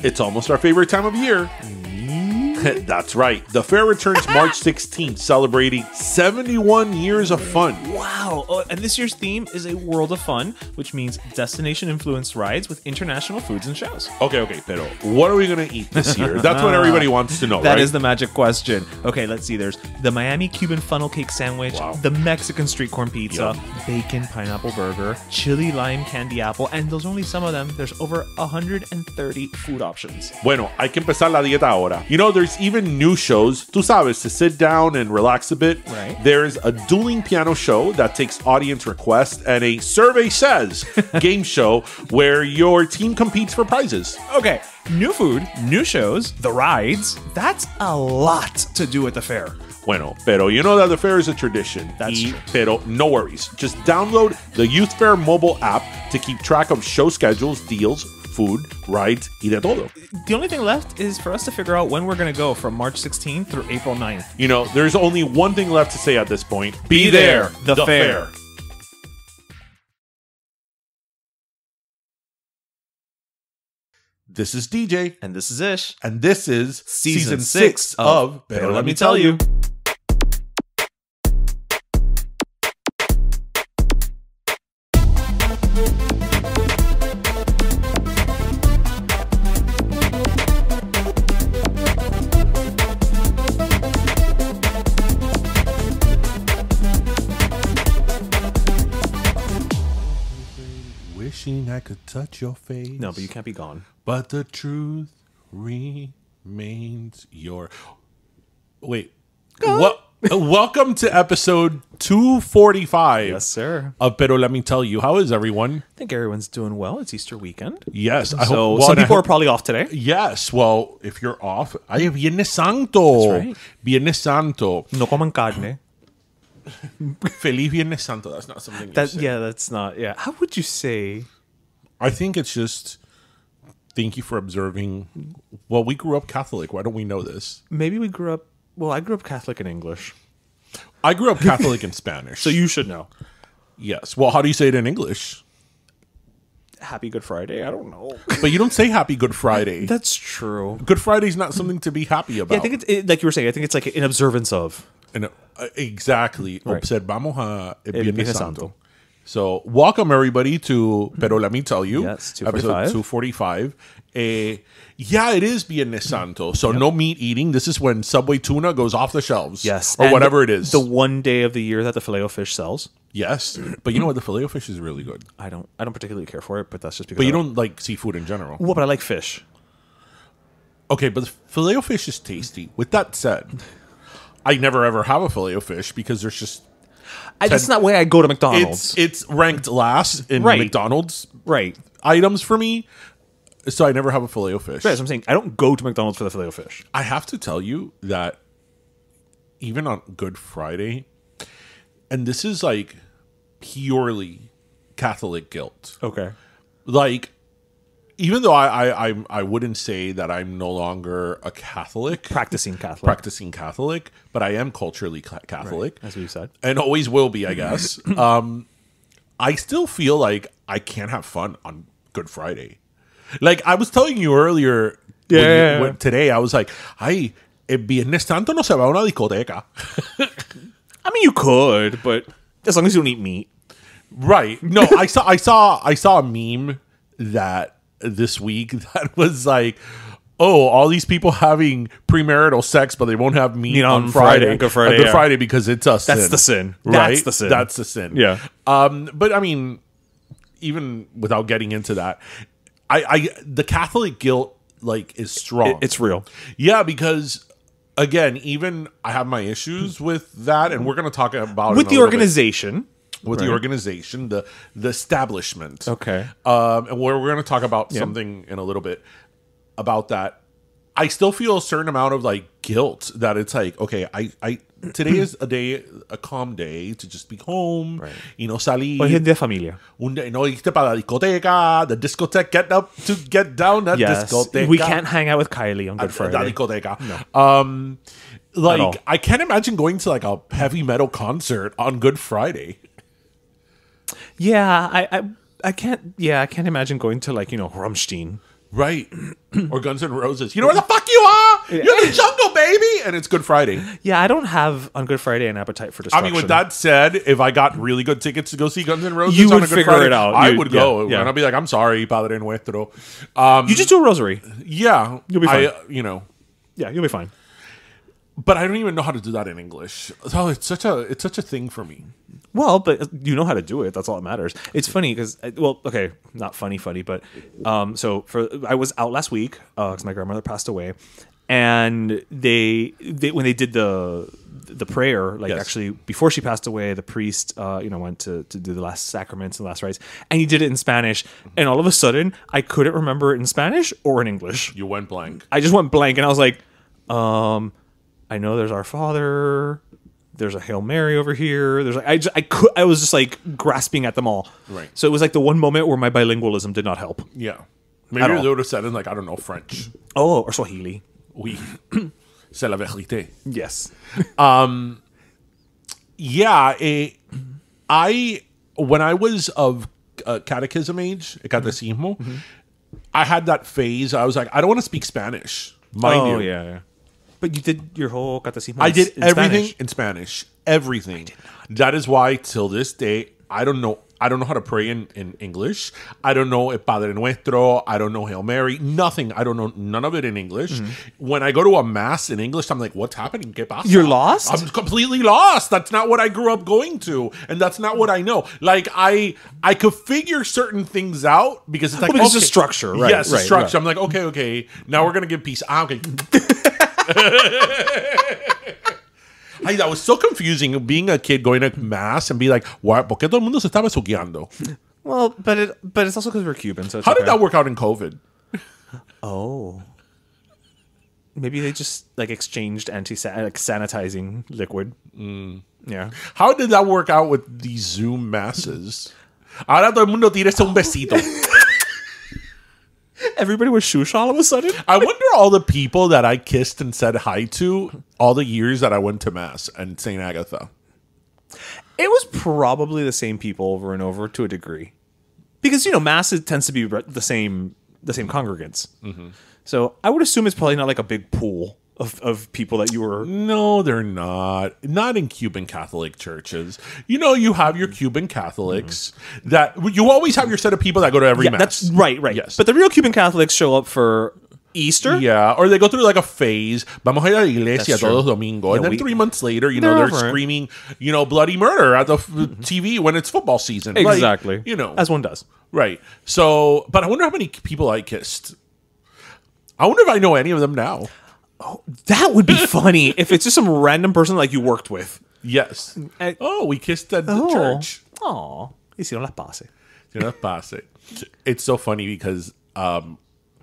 It's almost our favorite time of year. That's right. The fair returns March 16th, celebrating 71 years of fun. Wow. Oh, and this year's theme is a world of fun, which means destination-influenced rides with international foods and shows. Okay, pero what are we going to eat this year? That's what everybody wants to know, That right? is the magic question. Okay, let's see. There's the Miami Cuban funnel cake sandwich, Wow. the Mexican street corn pizza, Yum. bacon pineapple burger, chili lime candy apple, and those are only some of them. There's over 130 food options. Bueno, hay que empezar la dieta ahora. You know, there's even new shows, tú sabes, to sit down and relax a bit. Right. There's a dueling piano show that takes audience requests and a survey says game show where your team competes for prizes. Okay, new food, new shows, the rides. That's a lot to do at the fair. Bueno, pero you know that the fair is a tradition. That's true. Pero no worries. Just download the Youth Fair mobile app to keep track of show schedules, deals, food, rides, y de todo. The only thing left is for us to figure out when we're going to go from March 16th through April 9th. You know, there's only one thing left to say at this point. Be there, the fair. This is DJ. And this is Ish. And this is Season season 6 of Pero Let Me Tell You. Wishing I could touch your face. No, but you can't be gone. But the truth remains your... Wait. Welcome to episode 245. Yes, sir. Of Pero Let Me Tell You. How is everyone? I think everyone's doing well. It's Easter weekend. Yes. I So hope, some people are probably off today. Yes. Well, if you're off, I have Viernes Santo. That's right. Viernes Santo. No coman carne. Feliz Viernes Santo. That's not something you say. Yeah, that's not. Yeah. How would you say? I think it's just thank you for observing. Well, we grew up Catholic. Why don't we know this? Maybe we grew up. Well, I grew up Catholic in English. I grew up Catholic in Spanish. So you should know. Yes. Well, how do you say it in English? Happy Good Friday. I don't know. But you don't say Happy Good Friday. That's true. Good Friday's not something to be happy about. Yeah, I think it's like you were saying. I think it's like in observance of. And, exactly. Right. Observamos a El Viernes Santo. So, welcome everybody to Pero Let Me Tell You. Yes, episode 245. Yeah, it is Viernes Santo. So, no meat eating. This is when Subway tuna goes off the shelves. Yes. Or and whatever it is. The one day of the year that the filet-o-fish sells. Yes. But you know what? The filet-o-fish is really good. I don't particularly care for it, but that's just because. But you don't like seafood in general. Well, but I like fish. Okay, but the filet-o-fish is tasty. With that said, I never ever have a filet-o-fish because there's just... That's not why I go to McDonald's. It's ranked last in Right. McDonald's Right. items for me, so I never have a filet-o-fish. Right, that's what I'm saying. I don't go to McDonald's for the filet-o-fish. I have to tell you that even on Good Friday, and this is like purely Catholic guilt. Okay. Like, even though I wouldn't say that I'm no longer a Catholic, Practicing Catholic. but I am culturally Catholic, Right, as we've said. and always will be, I guess. I still feel like I can't have fun on Good Friday. Like I was telling you earlier, today I was like, "Ay, el Viernes Santo no se va a una discoteca." I mean, you could, but as long as you don't eat meat. Right? No, I saw a meme that this week that was like, "Oh, all these people having premarital sex, but they won't have meat on Friday, Good Friday, Good yeah. Friday because it's a sin." That's the sin. Right? That's the sin. That's the sin. Yeah. But I mean, even without getting into that, I the Catholic guilt like is strong. It's real. Yeah, because again, even I have my issues with that, and we're going to talk about With it the a little bit. organization. With the organization, the establishment. Okay. And we're going to talk about something in a little bit about that. I still feel a certain amount of like guilt that it's like, okay, I today is a calm day to just be home, Right. salir. Hoy es de familia. Un día, no irte para la discoteca, the discotheque, get down that Yes. discoteca. We can't hang out with Kylie on Good Friday. La discoteca. No. Like, I can't imagine going to like a heavy metal concert on Good Friday. Yeah, I can't. Yeah, I can't imagine going to like Rammstein. Right. Or Guns N' Roses. You know where the fuck you are? You're in the jungle, baby! And it's Good Friday. Yeah, I don't have on Good Friday an appetite for destruction. I mean, with that said, if I got really good tickets to go see Guns N' Roses You on would a Good figure Friday, it out. I would go. Yeah. And I'll be like, I'm sorry, Padre Nuestro. You just do a rosary. Yeah. You'll be fine. Yeah, you'll be fine. But I don't even know how to do that in English. So it's such a thing for me. Well, but you know how to do it. That's all that matters. It's funny because, okay, not funny, but I was out last week because my grandmother passed away, and they when they did the prayer, like actually before she passed away, the priest went to do the last sacraments and the last rites, and he did it in Spanish, and all of a sudden I couldn't remember it in Spanish or in English. You went blank. I just went blank, and I was like, I know there's Our Father. There's a Hail Mary over here. There's I was just like grasping at them all. Right. So it was like the one moment where my bilingualism did not help. Yeah. Maybe they would have said in like, I don't know, French. Oh, or Swahili. Oui. C'est la vérité. Yes. When I was of catechism age, catecismo, I had that phase. I was like, I don't want to speak Spanish. Mind you. Yeah. But you did your whole catecismo. I did in everything Spanish. in Spanish. Everything. That is why till this day I don't know how to pray in English. I don't know El Padre Nuestro. I don't know Hail Mary. Nothing. I don't know none of it in English. When I go to a mass in English, I'm like, what's happening? ¿Qué pasa? You're lost? I'm completely lost. That's not what I grew up going to. And that's not what I know. Like I could figure certain things out because it's like because it's a structure, right? Yes, right, structure. Right. I'm like, okay. Now we're gonna give peace. Okay. That was so confusing being a kid going to mass and be like, "Why? ¿Por qué todo el mundo se está besuqueando?" Well, but it's also because we're Cuban. So it's how did that work out in COVID? Oh, maybe they just like exchanged sanitizing liquid. Yeah. How did that work out with these Zoom masses? Ahora todo el mundo tírese un besito. Everybody was shush all of a sudden. I wonder all the people that I kissed and said hi to all the years that I went to mass and St. Agatha. It was probably the same people over and over to a degree, because mass tends to be the same congregants. So I would assume it's probably not like a big pool of people that you were. No, they're not. Not in Cuban Catholic churches. You have your Cuban Catholics that you always have your set of people that go to every mass. That's right. Yes. But the real Cuban Catholics show up for Easter. Yeah, or they go through like a phase. Vamos a ir a la iglesia That's true. todos domingo. And then 3 months later, They're they're over it. screaming, bloody murder at the TV when it's football season. Exactly. Like, as one does. Right. So, but I wonder how many people I kissed. I wonder if I know any of them now. Oh, that would be funny if it's just some random person like you worked with. Yes. We kissed at the church. Oh, hicieron las paces. It's so funny because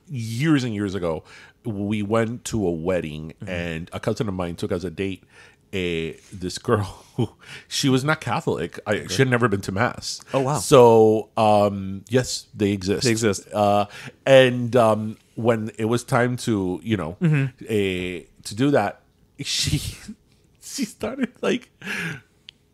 years and years ago, we went to a wedding and a cousin of mine took as a date this girl who she was not Catholic. She had never been to mass. Oh wow! So yes, they exist. They exist. And when it was time to to do that, she started like.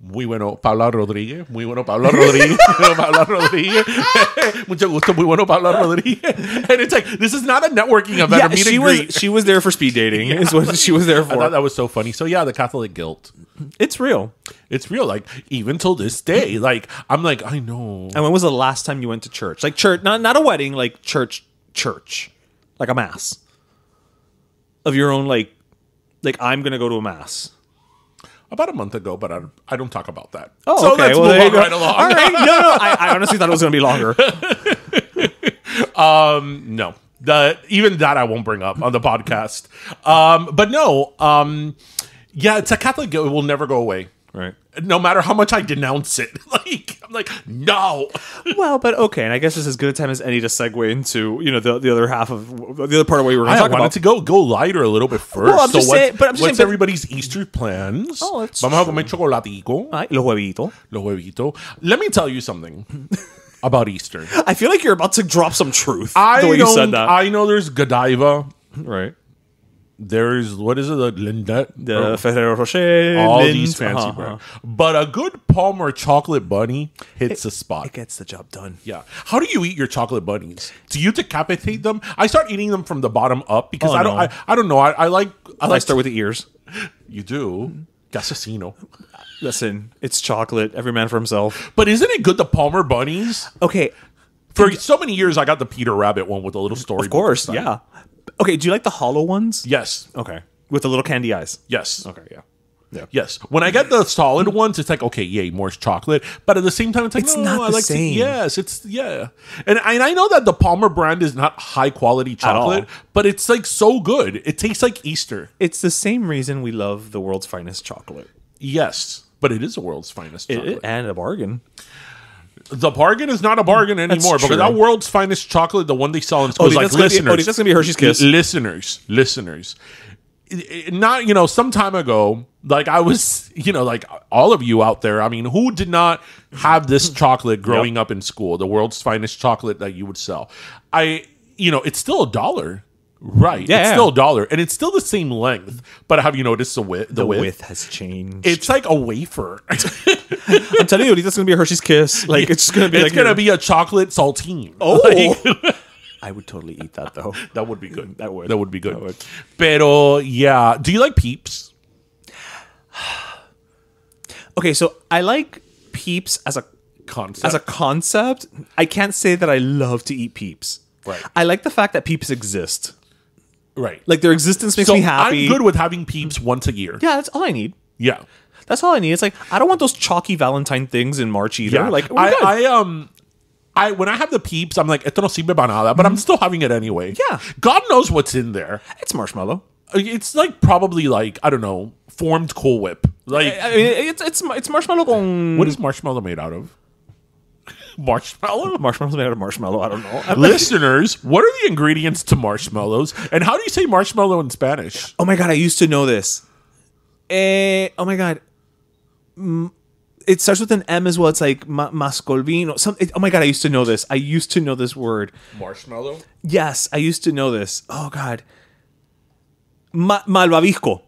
Muy bueno, Paula Rodríguez. Muy bueno, Paula Rodríguez. Paula Rodríguez. Mucho gusto, muy bueno, Paula Rodríguez. And it's like, this is not a networking event. Yeah, she was there for speed dating. Yeah. Is what she was there for. I thought that was so funny. So yeah, the Catholic guilt. It's real. It's real. Like, even till this day, like, I'm like, I know. And when was the last time you went to church? Like church, not a wedding, like church. Like a mass. Of your own, like I'm going to go to a mass. About a month ago, but I don't talk about that. Oh, so okay. let's move on right along. All right. No. I honestly thought it was going to be longer. No. Even that I won't bring up on the podcast. But no. Yeah, it's a Catholic guilt. It will never go away. Right. No matter how much I denounce it. I'm like, no. Well, but okay, and I guess this is as good a time as any to segue into, the other half of the other part of what we were going to talk about. I wanted to go lighter a little bit first. Well, I'm just saying, what's everybody's Easter plans? Oh, it's Vamos a comer chocolatico. Los huevitos. Los huevitos. Let me tell you something about Easter. I feel like you're about to drop some truth. The way you said that. I know there's Godiva. Right. There's, what is it? The Lindt. The Ferrero Rocher. All Lindt, these fancy brands. But a good Palmer chocolate bunny hits the spot. It gets the job done. Yeah. How do you eat your chocolate bunnies? Do you decapitate them? I start eating them from the bottom up because I don't know. I like start with the ears. You do. Gasasino. Listen, it's chocolate. Every man for himself. But isn't it good, the Palmer bunnies? Okay. For so many years, I got the Peter Rabbit one with a little story. Of course, yeah. Okay, do you like the hollow ones? Yes. Okay. With the little candy eyes? Yes. Okay, yeah. Yeah. Yes. When I get the solid ones, it's like, okay, yay, more chocolate. But at the same time, it's like, it's no, not I the like same. Yes, it's, yeah. And I know that the Palmer brand is not high quality chocolate, but it's like so good. It tastes like Easter. It's the same reason we love the world's finest chocolate. Yes. But it is the world's finest chocolate. And a bargain. The bargain is not a bargain anymore because that world's finest chocolate, the one they sell in schools, like listeners. That's going to be Hershey's Kiss. Listeners. Not, some time ago, like I was, like all of you out there, I mean, who did not have this chocolate growing up in school, the world's finest chocolate that you would sell? It's still $1. Right. Yeah, it's still $1 and it's still the same length. But have you noticed the width? The width has changed. It's like a wafer. I'm telling you, that's going to be a Hershey's Kiss. Like it's going to be going to be a chocolate saltine. Oh. I would totally eat that though. That would be good. That would be good. That would. Pero yeah, do you like Peeps? Okay, so I like Peeps as a concept. I can't say that I love to eat Peeps. Right. I like the fact that Peeps exist. Right. Like their existence makes me happy. I'm good with having Peeps once a year. Yeah, that's all I need. Yeah. That's all I need. It's like I don't want those chalky Valentine things in March either. Yeah. Like when I have the Peeps, I'm like, esto no sirve para nada, but I'm still having it anyway. Yeah. God knows what's in there. It's marshmallow. It's like probably like, I don't know, formed Cool Whip. Like I mean, it's marshmallow con... What is marshmallow made out of? Marshmallow? Marshmallow's made out of marshmallow. I don't know. Listeners, what are the ingredients to marshmallows? And how do you say marshmallow in Spanish? Oh my God, I used to know this. Oh my God. It starts with an M as well. It's like mascolvino. Oh my God, I used to know this. I used to know this word. Marshmallow? Yes, I used to know this. Oh God. Malvavisco.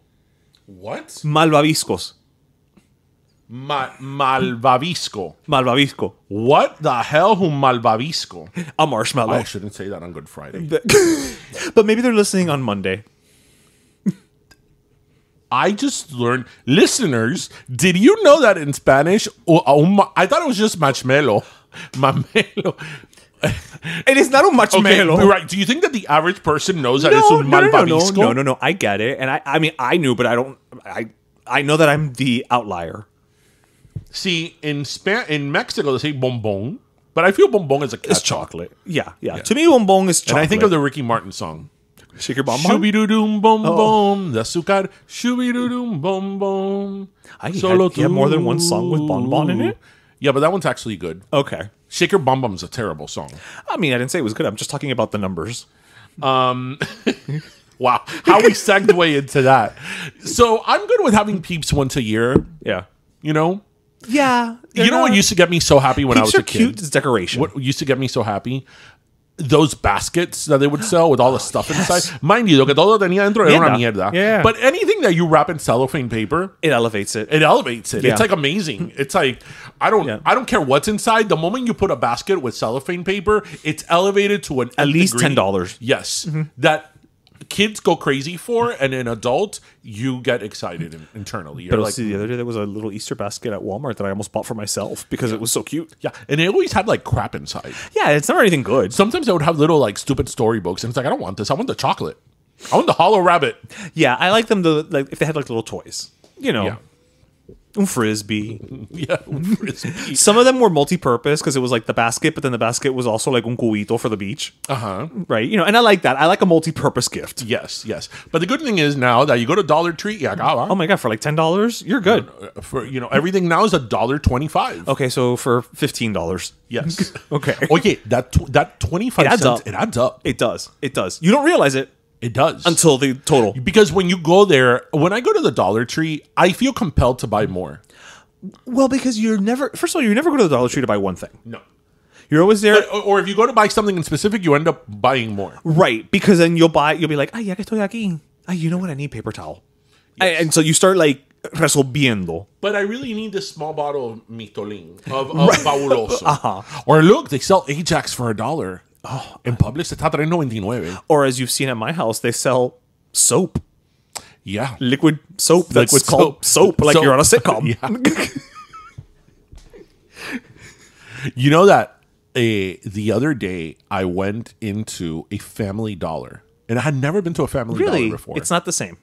What? Malvaviscos. Malvavisco. Malvavisco. What the hell? Who malvavisco? A marshmallow. I shouldn't say that on Good Friday. But maybe they're listening on Monday. I just learned, listeners, did you know that in Spanish, I thought it was just marshmallow. Mamelo. It is not a marshmallow. Okay, right. Do you think that the average person knows that it's un malvavisco? No. I get it. And I mean, I knew, but I know that I'm the outlier. See, in Mexico, they say bonbon, but I feel bonbon is It's chocolate. Yeah. To me, bonbon is chocolate. And I think of the Ricky Martin song. Shake your bonbon. Shooby-doo-doom, bom-bom, the azúcar. Shooby-doo-doom, bom-bom. You have more than one song with bonbon in it? Yeah, but that one's actually good. Okay. Shake Your Bum Bum is a terrible song. I mean, I didn't say it was good. I'm just talking about the numbers. Wow. How we segue into that. So I'm good with having Peeps once a year. Yeah. You know? Yeah. You know what used to get me so happy when I was a kid? Peeps are cute as decoration. What used to get me so happy? Those baskets that they would sell with all the stuff inside. Mind you, lo que todo tenía dentro era una mierda. Yeah. But anything that you wrap in cellophane paper, it elevates it. Yeah. It's like amazing. It's like I don't care what's inside. The moment you put a basket with cellophane paper, it's elevated to at least $10. Yes. Mm-hmm. That kids go crazy for, and an adult, you get excited internally. But like, the other day there was a little Easter basket at Walmart that I almost bought for myself because it was so cute. Yeah, and it always had like crap inside. Yeah, it's not anything good. Sometimes I would have little like stupid storybooks, and it's like, I don't want this. I want the chocolate. I want the hollow rabbit. Yeah, I like them like if they had like little toys. You know. Yeah. Un frisbee. Yeah, un frisbee. Some of them were multi-purpose because it was like the basket, but then the basket was also like un cubito for the beach. Right? You know, and I like that. I like a multi-purpose gift. Yes. But the good thing is now that you go to Dollar Tree, oh my God, for like $10, you're good. For everything now is $1.25. Okay, so for $15. Yes. Okay. Okay, that 25 cents, it adds up. It does. You don't realize it. It does. Until the total. Because when you go there, when I go to the Dollar Tree, I feel compelled to buy more. Well, because first of all, you never go to the Dollar Tree to buy one thing. No. You're always there. Or if you go to buy something in specific, you end up buying more. Right. Because then you'll be like, ya que estoy aquí. You know what? I need paper towel. And so you start like resolviendo. But I really need this small bottle of Mitolin, of Fabuloso. Or look, they sell Ajax for $1. Oh, in Publix está $3.99. Or as you've seen at my house, they sell soap. Yeah. Liquid soap that's called soap, like you're on a sitcom. Yeah. You know that the other day I went into a Family Dollar. And I had never been to a Family Dollar before. It's not the same.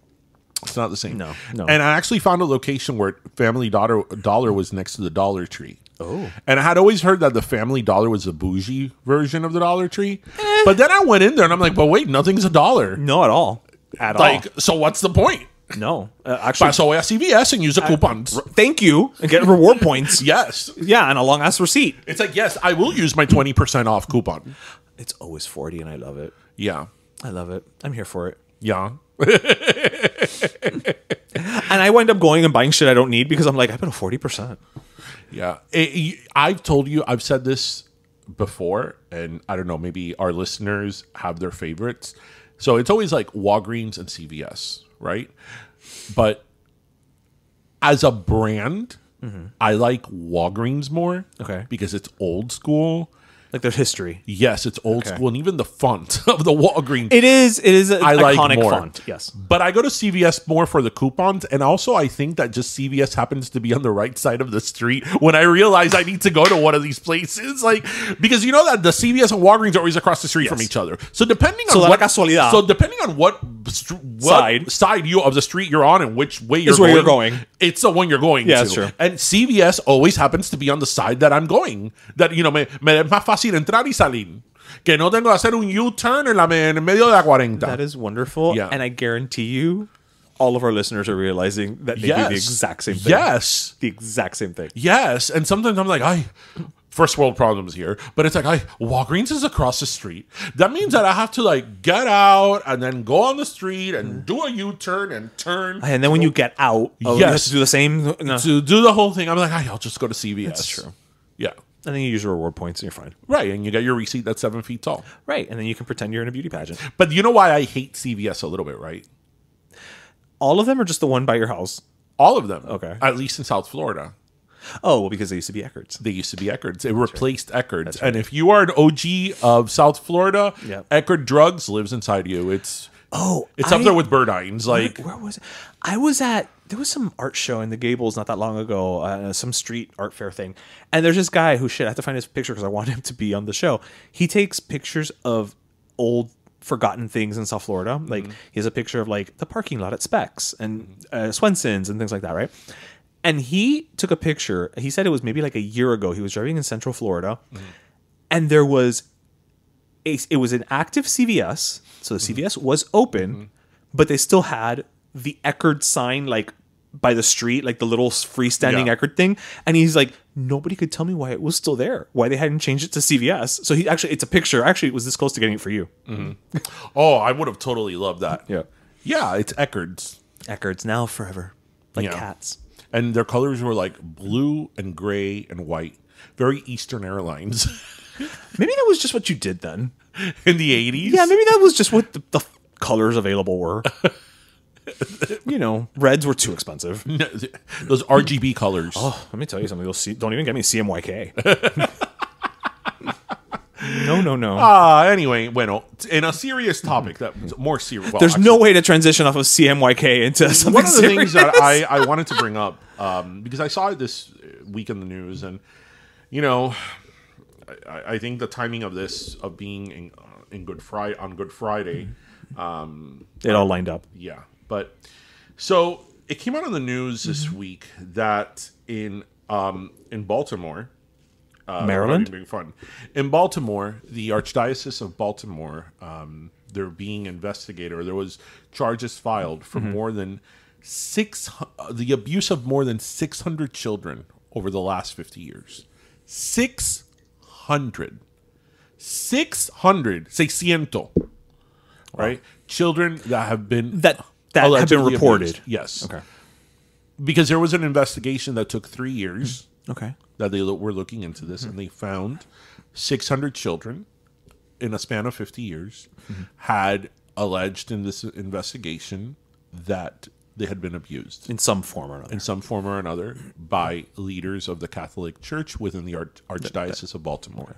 It's not the same. No. And I actually found a location where Family Dollar was next to the Dollar Tree. Oh. And I had always heard that the Family Dollar was a bougie version of the Dollar Tree. But then I went in there and I'm like, but wait, nothing's $1. No, at all. So what's the point? No. Actually. So at CVS and use the coupons. Thank you. And get reward points. Yes. Yeah, and a long-ass receipt. It's like, yes, I will use my 20% off coupon. It's always 40 and I love it. Yeah. I love it. I'm here for it. Yeah. And I wind up going and buying shit I don't need because I'm like, I put a 40%. Yeah. I've told you, I've said this before, and I don't know, maybe our listeners have their favorites. So it's always like Walgreens and CVS, right? But as a brand, I like Walgreens more. Okay. Because it's old school. Like there's history. Yes, it's old school, and even the font of the Walgreens. It is an iconic like more. font. Yes, but I go to CVS more for the coupons, and also I think that just CVS happens to be on the right side of the street when I realize I need to go to one of these places, like because you know that the CVS and Walgreens are always across the street from each other. So depending on what side you of the street you're on and which way you're going, it's the one you're going to. That's true. And CVS always happens to be on the side that I'm going. That me es más fácil entrar y salir. Que no tengo que hacer un U-turn en medio de la 40. That is wonderful. Yeah. And I guarantee you, all of our listeners are realizing that they do the exact same thing. Yes. The exact same thing. Yes. And sometimes I'm like, first world problems here. But it's like, Walgreens is across the street. That means that I have to like get out and then go on the street and do a U-turn and turn. And then when you get out, you have to do the same. No. To do the whole thing, I'm like, I'll just go to CVS. That's true. Yeah. And then you use your reward points and you're fine. Right. And you get your receipt that's 7 feet tall. Right. And then you can pretend you're in a beauty pageant. But you know why I hate CVS a little bit, right? All of them or just the one by your house? All of them. Okay. At least in South Florida. Oh, well, because they used to be Eckerd's. They used to be Eckerd's. It replaced Eckerd's. Right. And if you are an OG of South Florida, Eckerd Drugs lives inside you. It's up there with Burdines. Like where was it? There was some art show in the Gables not that long ago, some street art fair thing. And there's this guy who, I have to find his picture because I want him to be on the show. He takes pictures of old forgotten things in South Florida. Like he has a picture of like the parking lot at Specs and Swenson's and things like that, right? And he took a picture. He said it was maybe like a year ago. He was driving in Central Florida, and there was it was an active CVS. So the CVS was open, but they still had the Eckerd sign like by the street, like the little freestanding Eckerd thing. And he's like, nobody could tell me why it was still there, why they hadn't changed it to CVS. So it's a picture. Actually, it was this close to getting it for you. Oh, I would have totally loved that. Yeah, it's Eckerd's. Eckerd's now forever, like cats. And their colors were like blue and gray and white. Very Eastern Airlines. Maybe that was just what you did then. In the 80s? Yeah, maybe that was just what the colors available were. Reds were too expensive. No, those RGB colors. Oh, let me tell you something. Don't even get me CMYK. No. Anyway, in a serious topic, that's more serious. Well, there's no way to transition off of CMYK into something one of the serious. things that I wanted to bring up, because I saw it this week in the news, and, I think the timing of this, of being on Good Friday, it all lined up. Yeah. But so it came out in the news this week that in Baltimore, Maryland, being fun. In Baltimore, the Archdiocese of Baltimore, they're being investigated, or there was charges filed for more than the abuse of more than 600 children over the last 50 years. 600, 600, right? Children that have been that have been reported. Abused. Yes. Okay. Because there was an investigation that took 3 years. Okay. That they were looking into this, and they found 600 children in a span of 50 years had alleged in this investigation that they had been abused in some form or another by leaders of the Catholic Church within the Archdiocese of Baltimore.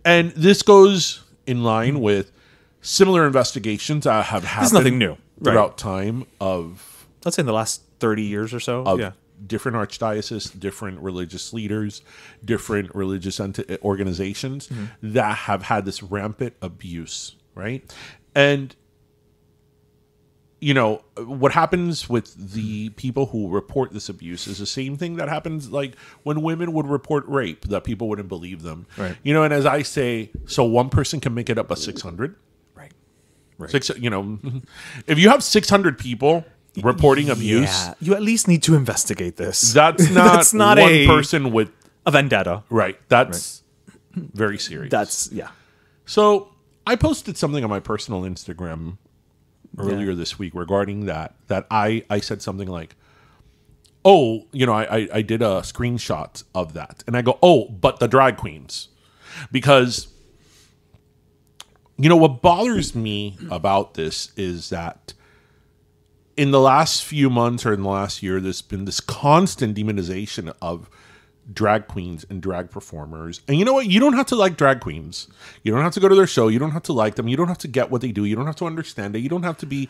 And this goes in line with similar investigations that have happened. There's nothing new throughout time of, let's say, in the last 30 years or so. Of different archdioceses, different religious leaders, different religious organizations that have had this rampant abuse, right? And you know, what happens with the people who report this abuse is the same thing that happens like when women would report rape, that people wouldn't believe them. Right. You know, and as I say, so one person can make it up a 600. Right. You know, if you have 600 people reporting abuse, you at least need to investigate this. That's not one person with a vendetta. Right. That's very serious. So I posted something on my personal Instagram earlier this week regarding that I said something like, oh, you know, I did a screenshot of that. And I go, oh, but the drag queens. Because, you know, what bothers me about this is that in the last few months or in the last year, there's been this constant demonization of drag queens and drag performers. And you know what? You don't have to like drag queens. You don't have to go to their show. You don't have to like them. You don't have to get what they do. You don't have to understand it. You don't have to be...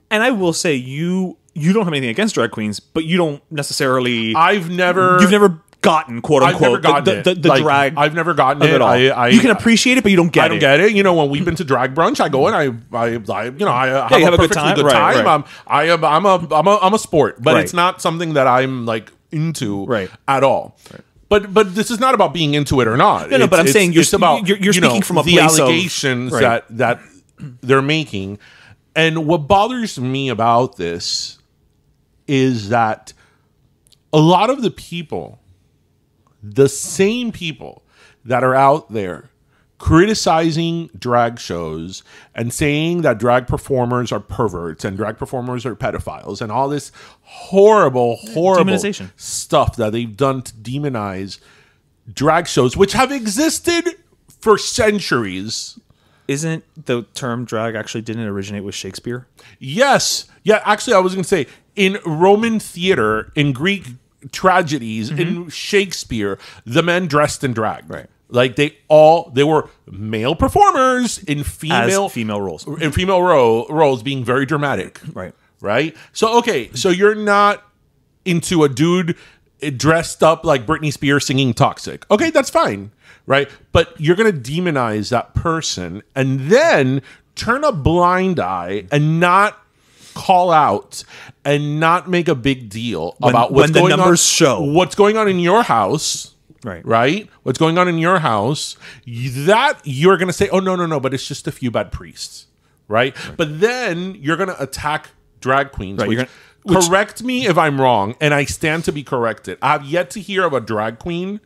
And I will say, you don't have anything against drag queens, but you don't necessarily... You've never gotten, quote unquote, the drag. I've never gotten it. At all. You can appreciate it, but you don't get it. I don't get it. You know, when we've been to drag brunch, I go and I you have a good time. Right. I'm a sport, but it's not something that I'm like into at all. Right. But this is not about being into it or not. No, but I'm saying you're speaking from a the place allegations that they're making. And what bothers me about this is that a lot of the people, the same people that are out there criticizing drag shows and saying that drag performers are perverts and drag performers are pedophiles and all this horrible demonization stuff that they've done to demonize drag shows, which have existed for centuries. Isn't the term drag actually didn't originate with Shakespeare? Yes. Yeah, actually, I was going to say, in Roman theater, in Greek tragedies, in Shakespeare, the men dressed in drag. Right. Like they were male performers in female roles. In female roles being very dramatic. Right? So so you're not into a dude dressed up like Britney Spears singing Toxic. Okay, that's fine. Right? But you're going to demonize that person and then turn a blind eye and not call out and not make a big deal about what's going on. What's going on in your house. Right? What's going on in your house, that you're going to say, oh, no, but it's just a few bad priests. Right? But then you're going to attack drag queens. Right. Correct me if I'm wrong, and I stand to be corrected. I've yet to hear of a drag queen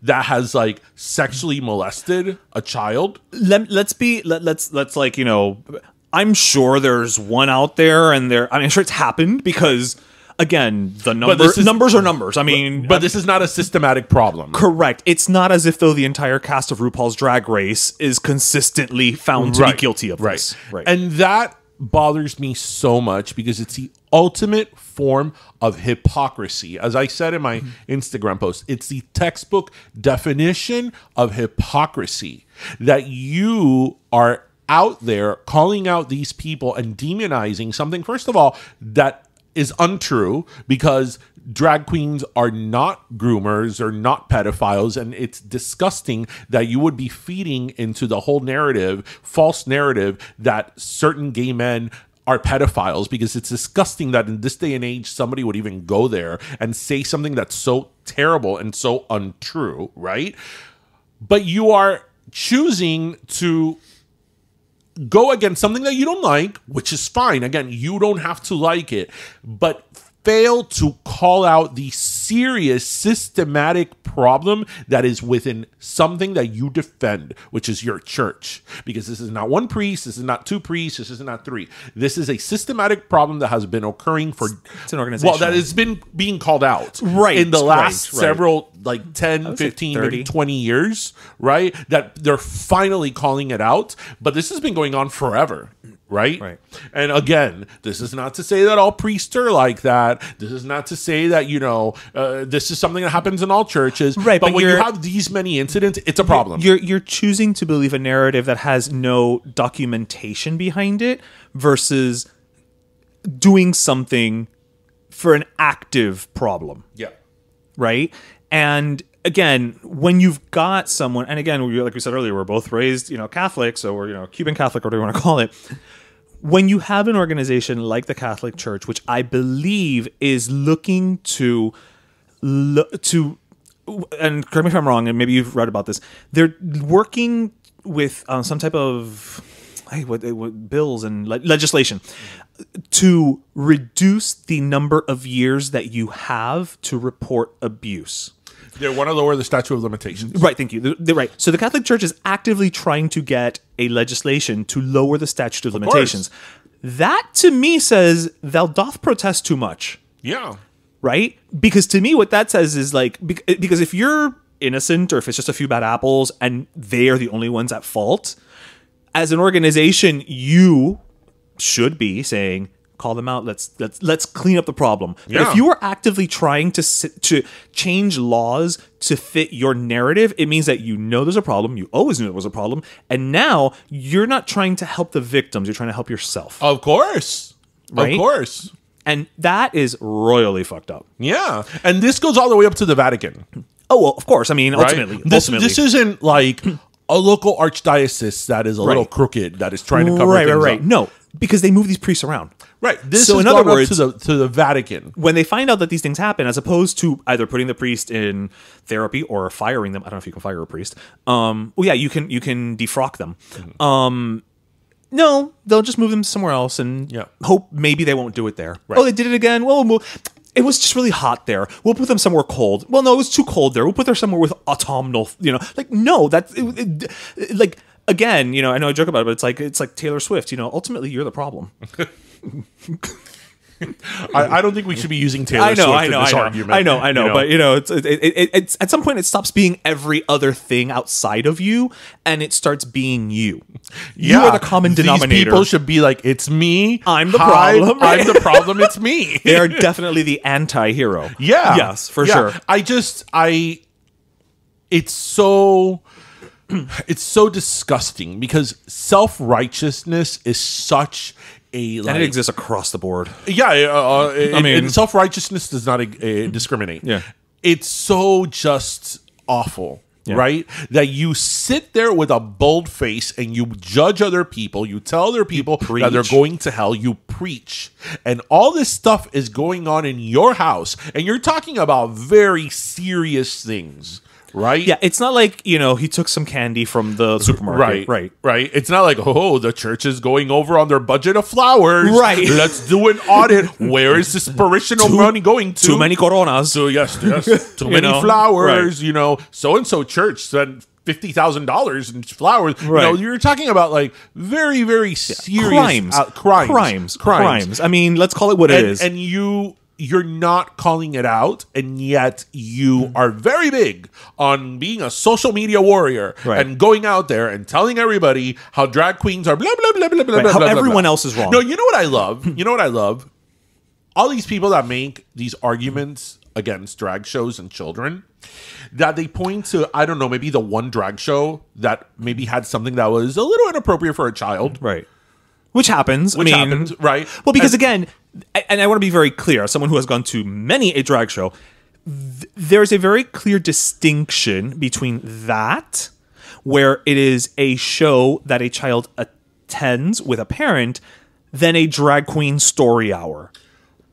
that has like sexually molested a child. Let's like, you know, I'm sure there's one out there, and I'm sure it's happened because, again, the numbers are numbers. I mean, but this is not a systematic problem. Correct. It's not as if though the entire cast of RuPaul's Drag Race is consistently found to be guilty of this. Right. And that bothers me so much because it's the ultimate form of hypocrisy. As I said in my Instagram post, it's the textbook definition of hypocrisy that you are out there calling out these people and demonizing something, first of all, that is untrue, because drag queens are not groomers or not pedophiles, and it's disgusting that you would be feeding into the whole false narrative that certain gay men are pedophiles, because it's disgusting that in this day and age somebody would even go there and say something that's so terrible and so untrue, right? But you are choosing to go against something that you don't like, which is fine. Again, you don't have to like it, but fail to call out the serious systematic problem that is within something that you defend, which is your church. Because this is not one priest, this is not two priests, this is not three. This is a systematic problem that has been occurring for... It's an organization. Well, that has been being called out in the last several, like 10, 15, maybe 20 years, right? That they're finally calling it out. But this has been going on forever. Right? Right. And again, this is not to say that all priests are like that. This is not to say that, this is something that happens in all churches. Right, But but when you you're- have these many incidents, it's a problem. You're choosing to believe a narrative that has no documentation behind it versus doing something for an active problem. Yeah. Right? And again, when you've got someone, and again, like we said earlier, we're both raised, Catholic, so we're, Cuban Catholic, or whatever you want to call it. When you have an organization like the Catholic Church, which I believe is looking to, and correct me if I'm wrong, and maybe you've read about this, they're working with some type of what bills and legislation to reduce the number of years that you have to report abuse. They want to lower the statute of limitations. Right, thank you. They're right. So the Catholic Church is actively trying to get a legislation to lower the statute of limitations. That, to me, says thou doth protest too much. Yeah. Right? Because to me, what that says is because if you're innocent or if it's just a few bad apples and they are the only ones at fault, as an organization, you should be saying, call them out. Let's clean up the problem. Yeah. But if you are actively trying to change laws to fit your narrative, it means that there's a problem. You always knew there was a problem, and now you're not trying to help the victims. You're trying to help yourself. Of course. Right? Of course. And that is royally fucked up. Yeah. And this goes all the way up to the Vatican. Oh well, of course. I mean, Right? ultimately, This isn't like a local archdiocese that is a little crooked that is trying to cover things up. No, because they move these priests around. Right. This So is in other gone up words, to the Vatican. when they find out that these things happen, as opposed to either putting the priest in therapy or firing them, I don't know if you can fire a priest. You can defrock them. No, they'll just move them somewhere else and hope maybe they won't do it there. Right. Oh, they did it again. Well, it was just really hot there. We'll put them somewhere cold. Well, no, it was too cold there. We'll put them somewhere with autumnal. No, that's like. Again, I know I joke about it, but it's like Taylor Swift. Ultimately, you're the problem. I don't think we should be using Taylor Swift in this argument. I know. But it's at some point it stops being every other thing outside of you, and it starts being you. You are the common denominator. These people should be like, it's me. I'm the problem. I'm the problem. It's me. They are definitely the anti-hero. Yeah. Yes, for sure. It's so disgusting because self-righteousness is such a And it exists across the board. Yeah, self-righteousness does not discriminate. Yeah. It's so just awful, Yeah. right? That you sit there with a bold face and you judge other people, you tell other people that they're going to hell, you preach. And all this stuff is going on in your house, and you're talking about very serious things. Right? Yeah, it's not like, he took some candy from the supermarket. Right. It's not like, the church is going over on their budget of flowers. Right. Let's do an audit. Where is this parishioner money going to? Too many coronas. So yes. Too many flowers. Right. So-and-so church spent $50,000 in flowers. Right. You're talking about like very, very serious crimes. I mean, let's call it what it is. And you're not calling it out, and yet you are very big on being a social media warrior and going out there and telling everybody how drag queens are blah, blah, blah, blah, blah, blah, how blah, everyone blah. else is wrong. No, you know what I love? All these people that make these arguments against drag shows and children, that they point to, I don't know, maybe the one drag show that maybe had something that was a little inappropriate for a child. Right. Which happens. Right? Well, because again, and I want to be very clear, as someone who has gone to many a drag show, there's a very clear distinction between that, where it is a show that a child attends with a parent, than a drag queen story hour.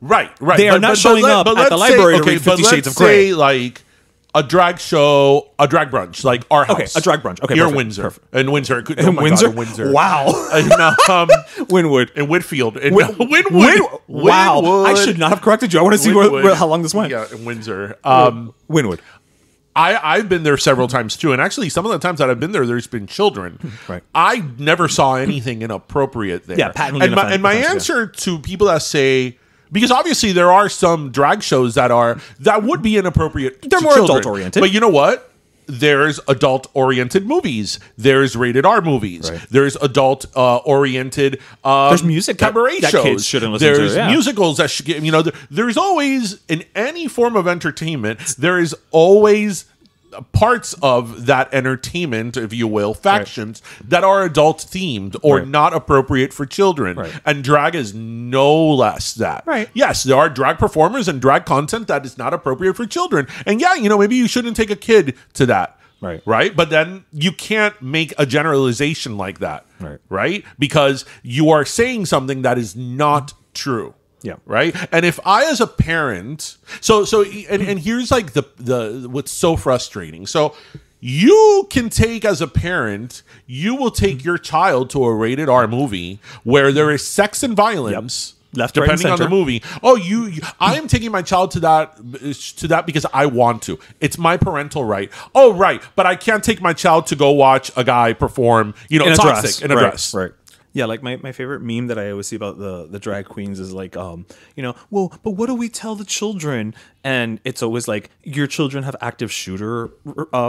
Right. They are not showing up at the library to read 50 Shades of Grey. Like a drag show, a drag brunch, like our house. Okay, a drag brunch. Okay, here perfect, in Windsor. perfect. In Windsor. In Windsor? God, in Windsor. Wow. Winwood. In Whitfield. Wow. Winwood. I should not have corrected you. I want to see how long this went. Yeah, in Windsor. Winwood. I've been there several times too, and actually some of the times that I've been there's been children. Right. I never saw anything inappropriate there. Yeah, patently and my answer to people that say, because obviously there are some drag shows that would be inappropriate. They're more adult oriented. But you know what? there's adult-oriented movies. There's rated R movies. Right. There's adult-oriented there's music cabaret that shows. kids shouldn't listen there's to. Yeah. musicals that should get, there's always, in any form of entertainment, there is always parts of that entertainment, if you will, factions that are adult themed or not appropriate for children. Right. And drag is no less that. Right. Yes, there are drag performers and drag content that is not appropriate for children. And yeah, maybe you shouldn't take a kid to that. Right. Right. But then you can't make a generalization like that. Right. Right. Because you are saying something that is not true. Yeah. Right. And if I, as a parent, and here's like the what's so frustrating. So you can take, as a parent, you will take your child to a rated R movie where there is sex and violence. Yep. Left, right, and depending on the center. movie. I am taking my child to that because I want to. It's my parental right. Oh, right. But I can't take my child to go watch a guy perform, in a toxic dress. in a dress. Right. Yeah, like my favorite meme that I always see about the drag queens is like, well, but what do we tell the children? And it's always like, your children have active shooter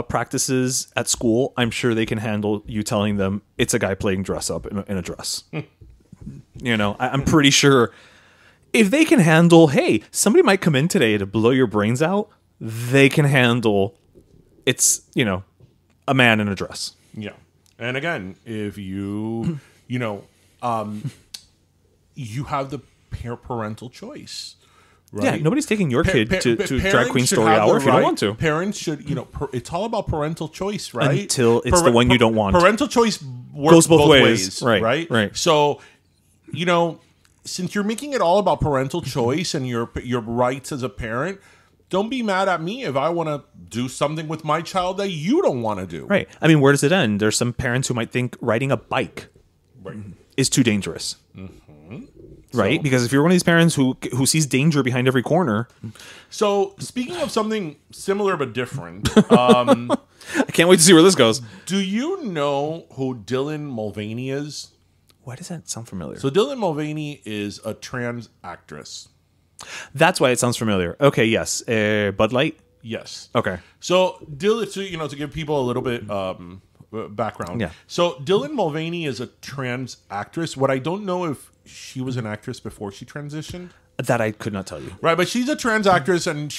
practices at school. I'm sure they can handle you telling them it's a guy playing dress up in a dress. I'm pretty sure if they can handle, hey, somebody might come in today to blow your brains out, they can handle it's, a man in a dress. Yeah. And again, if you... you have the parental choice, right? Yeah, nobody's taking your kid to Drag Queen Story have Hour the if you don't want to. Parents should, it's all about parental choice, right? Until it's the one you don't want. Parental choice goes both ways. Right. So, since you're making it all about parental choice and your rights as a parent, don't be mad at me if I want to do something with my child that you don't want to do. Right. I mean, where does it end? There's some parents who might think riding a bike is too dangerous. Right? Because if you're one of these parents who sees danger behind every corner. So, speaking of something similar but different, I can't wait to see where this goes. do you know who Dylan Mulvaney is? Why does that sound familiar? So, Dylan Mulvaney is a trans actress. That's why it sounds familiar. Okay, yes. Bud Light? Yes. Okay. So, Dylan, to give people a little bit background. Yeah. So, Dylan Mulvaney is a trans actress. What I don't know if she was an actress before she transitioned. That I could not tell you. Right, but she's a trans actress, and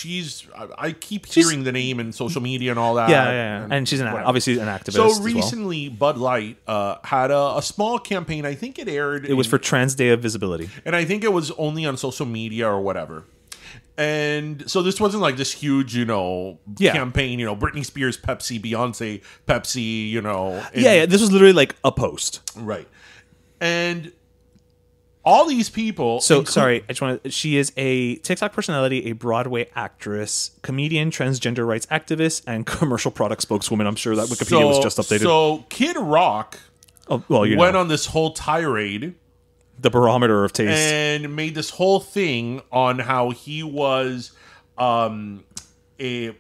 I keep hearing the name in social media and all that. Yeah. And she's obviously an activist. So recently, Bud Light had a small campaign. I think it aired. It was for Trans Day of Visibility. And I think it was only on social media or whatever. And so this wasn't like this huge, campaign, Britney Spears, Pepsi, Beyonce, Pepsi, Yeah, this was literally like a post. Right. And all these people. So sorry, she is a TikTok personality, a Broadway actress, comedian, transgender rights activist, and commercial product spokeswoman. I'm sure that Wikipedia was just updated. So Kid Rock went on this whole tirade, the barometer of taste, and made this whole thing on how he was a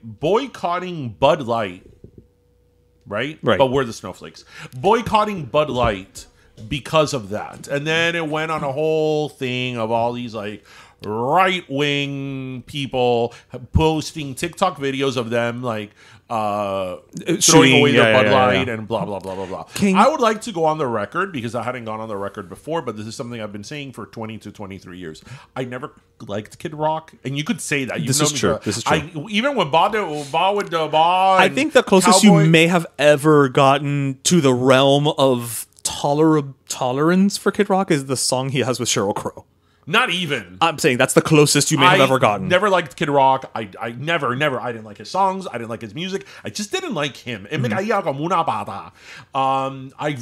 boycotting Bud Light, right? Right. But we're the snowflakes. Boycotting Bud Light because of that. And then it went on a whole thing of all these like right-wing people posting TikTok videos of them like throwing away their Bud Light and blah, blah, blah, blah, blah. I would like to go on the record, because I hadn't gone on the record before, but this is something I've been saying for 20 to 23 years. I never liked Kid Rock, and you could say that. This is true. Even when Ba with the Ba, I think the closest you may have ever gotten to the realm of tolerance for Kid Rock is the song he has with Sheryl Crow. Not even. I'm saying that's the closest you may have ever gotten. Never liked Kid Rock. I never. I didn't like his songs. I didn't like his music. I just didn't like him. I've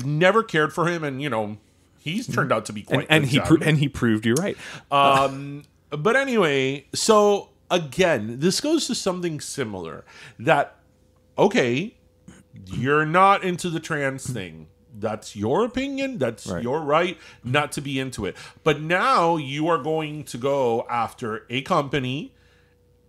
never cared for him, and he's turned out to be quite. And he proved you right. But anyway, so again, this goes to something similar. That okay, you're not into the trans thing. That's your opinion. That's your right not to be into it. But now you are going to go after a company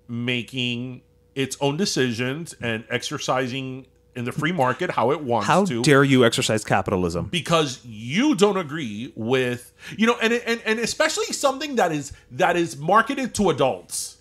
making its own decisions and exercising in the free market how it wants to. How dare you exercise capitalism? Because you don't agree with, and especially something that is marketed to adults.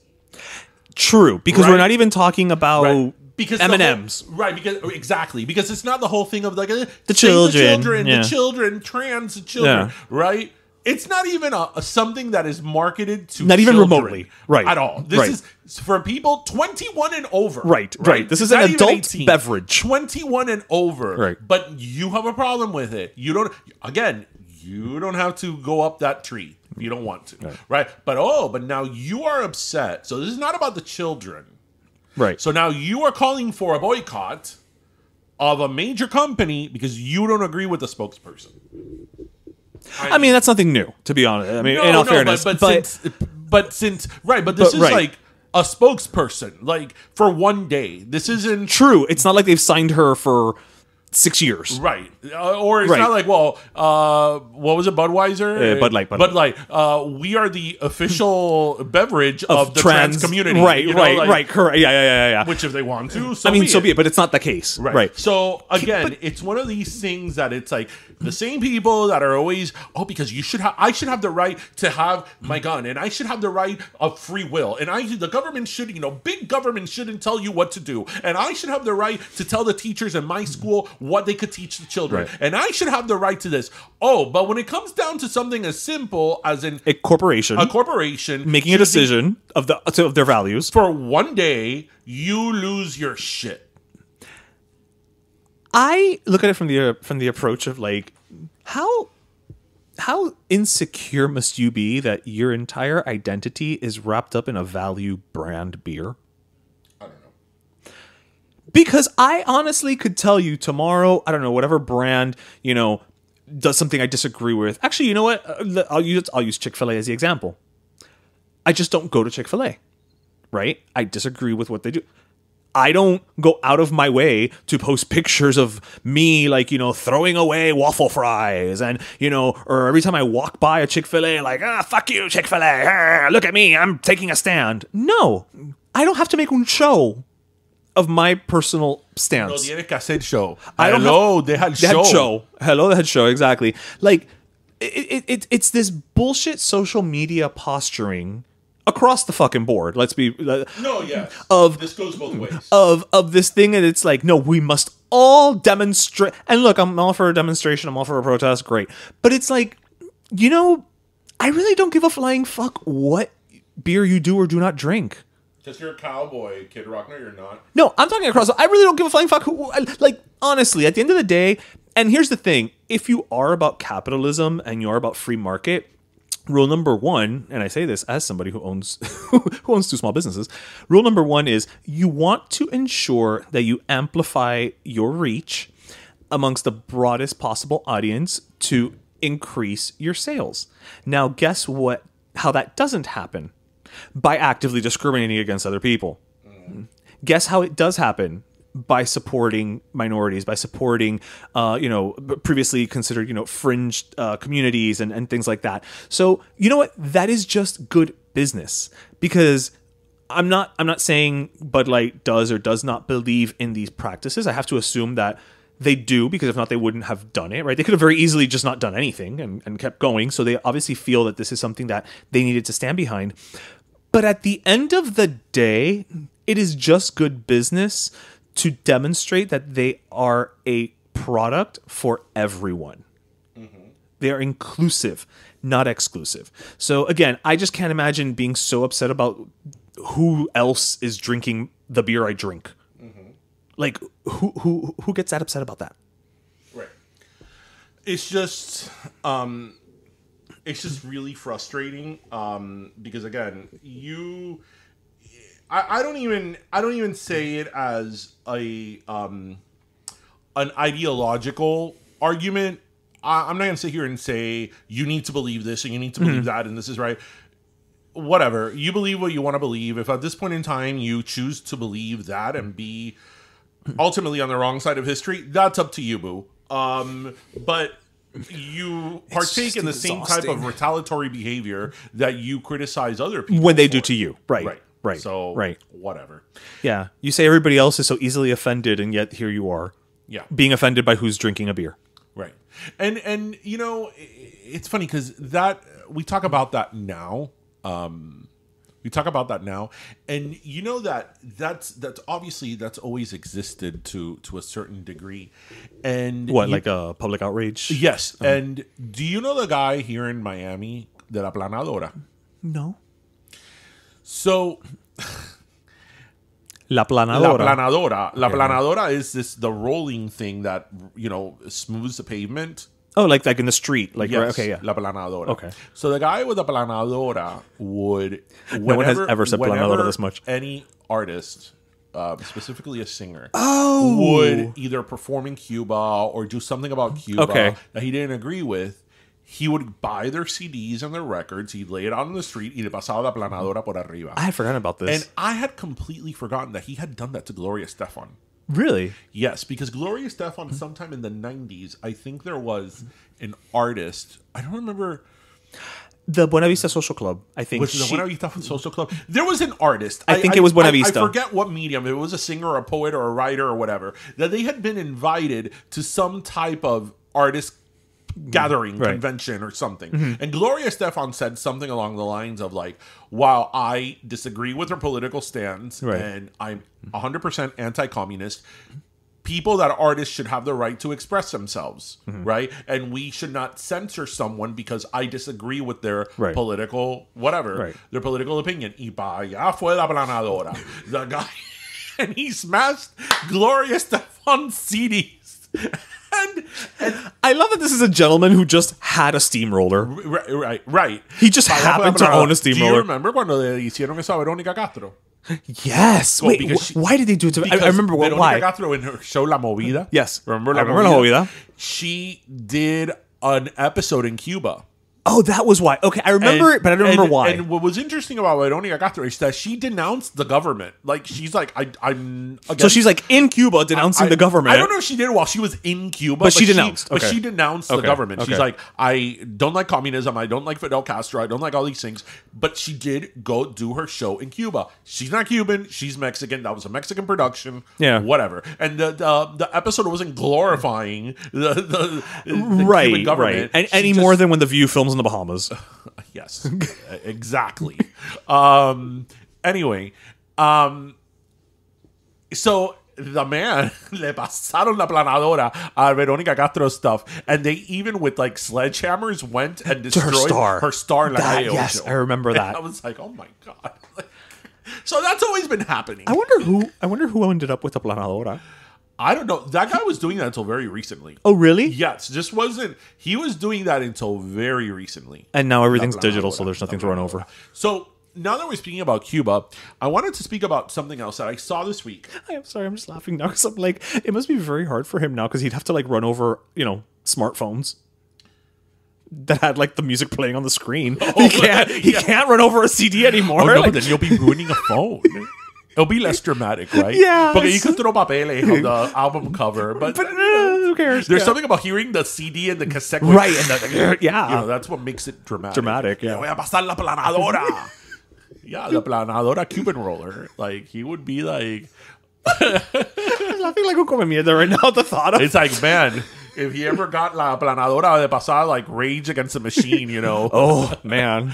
True, because we're not even talking about because M&Ms, right? Because it's not the whole thing of like the children, the children, trans children, right? It's not even something that is marketed to not even remotely, right? At all. This is for people 21 and over, right? This is an adult beverage, 21 and over, right? But you have a problem with it. You don't have to go up that tree if you don't want to, right? But now you are upset. So this is not about the children, right? So now you are calling for a boycott of a major company because you don't agree with the spokesperson. I mean, that's nothing new, to be honest. I mean, in all fairness, but this is like a spokesperson, like for one day. This isn't true. It's not like they've signed her for 6 years, right? Or it's not like, well, what was it, Budweiser, Bud Light. We are the official beverage of the trans community, right, correct, yeah. Which, if they want to, so be it. But it's not the case, right? So again, it's one of these things that it's like the same people that are always, because I should have the right to have my gun, and I should have the right of free will, and the government should, big government shouldn't tell you what to do, and I should have the right to tell the teachers in my school what they could teach the children, and I should have the right to this. But when it comes down to something as simple as a corporation making a decision of their values, for one day, you lose your shit. I look at it from the approach of like, how insecure must you be that your entire identity is wrapped up in a value brand beer? I don't know. Because I honestly could tell you tomorrow, I don't know, whatever brand, does something I disagree with. Actually, you know what? I'll use Chick-fil-A as the example. I just don't go to Chick-fil-A, right? I disagree with what they do. I don't go out of my way to post pictures of me, like, throwing away waffle fries and, or every time I walk by a Chick-fil-A, like, fuck you, Chick-fil-A. Look at me. I'm taking a stand. No, I don't have to make un show of my personal stance. No tiene que hacer show. Hello, they had show. Hello, they had show. Exactly. Like, it's this bullshit social media posturing across the fucking board. Let's be this goes both ways. Of this thing, and it's like, no, we must all demonstrate. And look, I'm all for a demonstration. I'm all for a protest. Great, but it's like, I really don't give a flying fuck what beer you do or do not drink. Because you're a cowboy, Kid Rock. No, you're not. No, I'm talking across. I really don't give a flying fuck who. Like, honestly, at the end of the day, and here's the thing: if you are about capitalism and you are about free market. Rule number one, and I say this as somebody who owns two small businesses. Rule number one is you want to ensure that you amplify your reach amongst the broadest possible audience to increase your sales. Now, guess what? How that doesn't happen? By actively discriminating against other people. Guess how it does happen? By supporting minorities, by supporting, previously considered, fringe communities and things like that. So, you know what? That is just good business, because I'm not saying Bud Light does or does not believe in these practices. I have to assume that they do, because if not, they wouldn't have done it, right? They could have very easily just not done anything and kept going. So they obviously feel that this is something that they needed to stand behind. But at the end of the day, it is just good business to demonstrate that they are a product for everyone. Mm-hmm. They are inclusive, not exclusive. So again, I just can't imagine being so upset about who else is drinking the beer I drink. Mm-hmm. Like, who gets that upset about that? Right. It's just really frustrating because again, I don't even say it as an ideological argument. I'm not going to sit here and say you need to believe this and you need to believe that and this is right. Whatever. You believe what you want to believe. If at this point in time you choose to believe that and be ultimately on the wrong side of history, that's up to you, boo. But you partake in the same type of retaliatory behavior that you criticize other people when they do to you. Right. So, whatever. Yeah. You say everybody else is so easily offended, and yet here you are. Yeah. Being offended by who's drinking a beer. Right. And it's funny because that we talk about that now We talk about that now, and you know that's obviously that's always existed to a certain degree. And What, like a public outrage? yes, and do you know the guy here in Miami, de la Planadora? No. So La Planadora. La Planadora is the rolling thing that smooths the pavement. Oh, like in the street. Like, Yes, okay, yeah. La Planadora. Okay. So the guy with the Planadora would... No one has ever said Planadora whenever this much. any artist, specifically a singer, Oh! would either perform in Cuba or do something about Cuba that he didn't agree with, he would buy their CDs and their records, he'd lay it out on the street, y le pasaba la Planadora por arriba. I had forgotten about this. And I had completely forgotten that he had done that to Gloria Estefan. Really? Yes, because Gloria Estefan, sometime in the 90s, I think there was an artist. I don't remember. The Buena Vista Social Club, I think. Was it the Buena Vista Social Club? There was an artist. I think it was Buena Vista. I forget what medium. If it was a singer or a poet or a writer or whatever. That they had been invited to some type of artist gathering, convention or something. And Gloria Estefan said something along the lines of like, while I disagree with her political stance and I'm 100% anti-communist, people that are artists should have the right to express themselves, right? And we should not censor someone because I disagree with their political whatever, their political opinion. Y pa allá fue la Planadora. The guy, and he smashed Gloria Estefan's CDs. And I love that this is a gentleman who just had a steamroller. Right. He just happened to own a steamroller. Do you remember cuando le hicieron eso a Verónica Castro? Yes. Well, wait, why did they do it to me? I remember Verónica why. Castro in her show La Movida. Yes. Remember La Movida? She did an episode in Cuba. Oh, that was why. Okay, I remember it, but I don't remember why. And what was interesting about Verónica Castro is that she denounced the government. Like, she's like, I'm... Against, so she's like in Cuba denouncing the government. I don't know if she did it while she was in Cuba. But she denounced. But she denounced the government. She's like, I don't like communism. I don't like Fidel Castro. I don't like all these things. But she did go do her show in Cuba. She's not Cuban. She's Mexican. That was a Mexican production. Yeah. Whatever. And the episode wasn't glorifying the Cuban government. And any more than when The View films in the Bahamas. Yes, exactly. Anyway, so the man le pasaron la Planadora a Verónica Castro stuff, and they even with like sledgehammers went and destroyed her star in La Calle Yes, Ocho. I remember that. And I was like, oh my god. So that's always been happening. I wonder who ended up with the Planadora. I don't know. That guy was doing that until very recently. Oh, really? Yes, just wasn't. He was doing that until very recently. And now everything's digital, so there's nothing to run over. So now that we're speaking about Cuba, I wanted to speak about something else that I saw this week. I'm sorry, I'm just laughing now because I'm like, it must be very hard for him now because he'd have to like run over, smartphones that had like the music playing on the screen. He can't run over a CD anymore. Oh, no, but then you'll be ruining a phone. It'll be less dramatic, right? Yeah. Porque you could throw papeles on the album cover, but who cares? There's something about hearing the CD and the cassette. Right. And that's what makes it dramatic. Dramatic, yeah. Voy a pasar la Planadora. Yeah, the Planadora Cuban roller. Like, he would be like... I'm laughing like un come mierda right now at the thought of It's like, man... If he ever got la Planadora de pasar, like Rage Against the Machine, Oh, man.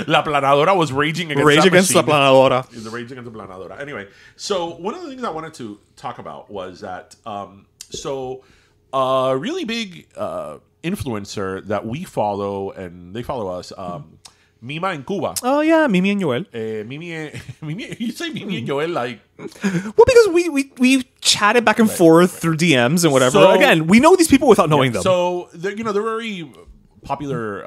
La Planadora was raging against Rage Against the Planadora. The Rage Against the Planadora. Anyway, so one of the things I wanted to talk about was that, a really big influencer that we follow, and they follow us, Mima in Cuba. Oh, yeah, Mimi and Joel. Mimi, you say Mimi and Joel like... Well, because we chatted back and forth through DMs and whatever. So, again, we know these people without knowing them. So, they're very popular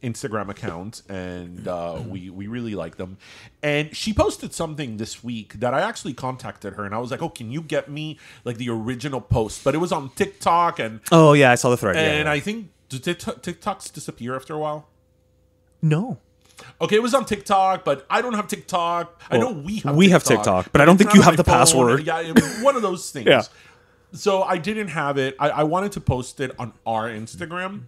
Instagram account, and we really like them. And she posted something this week that I actually contacted her, and I was like, oh, can you get me like the original post? But it was on TikTok. And oh, yeah, I saw the thread. And I think, did TikToks disappear after a while? No. Okay, it was on TikTok, but I don't have TikTok. Well, I know we have TikTok, but I don't think you have the password. Yeah, it was one of those things. Yeah. So I didn't have it. I wanted to post it on our Instagram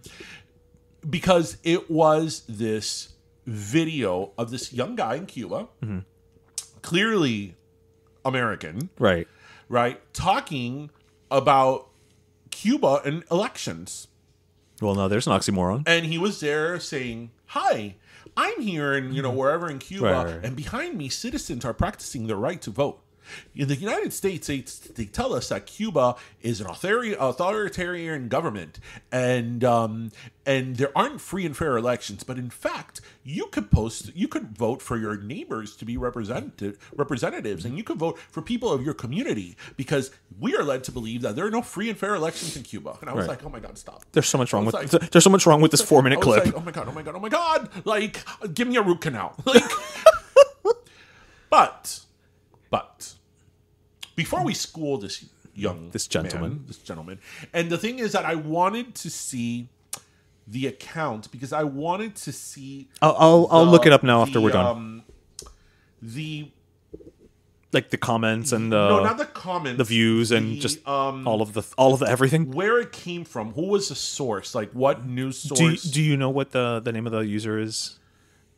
because it was this video of this young guy in Cuba, clearly American, right, talking about Cuba and elections. Well, no, there's an oxymoron. And he was there saying, hi, I'm here in, wherever in Cuba, Right. and behind me, citizens are practicing their right to vote. In the United States, they tell us that Cuba is an authoritarian government, and there aren't free and fair elections. But in fact, you could vote for your neighbors to be representatives, and you could vote for people of your community, because we are led to believe that there are no free and fair elections in Cuba. And I was Right. like, oh my God, stop! There's so much wrong with there's so much wrong with this 4-minute I was clip. like, oh my God! Like, give me a root canal. Like, but before we school this gentleman, and the thing is that I wanted to see the account, because I wanted to see. I'll look it up now after we're done. The comments and no, not the comments, the views, and just all of the everything. Where it came from, who was the source, like what news source? Do you know what the name of the user is?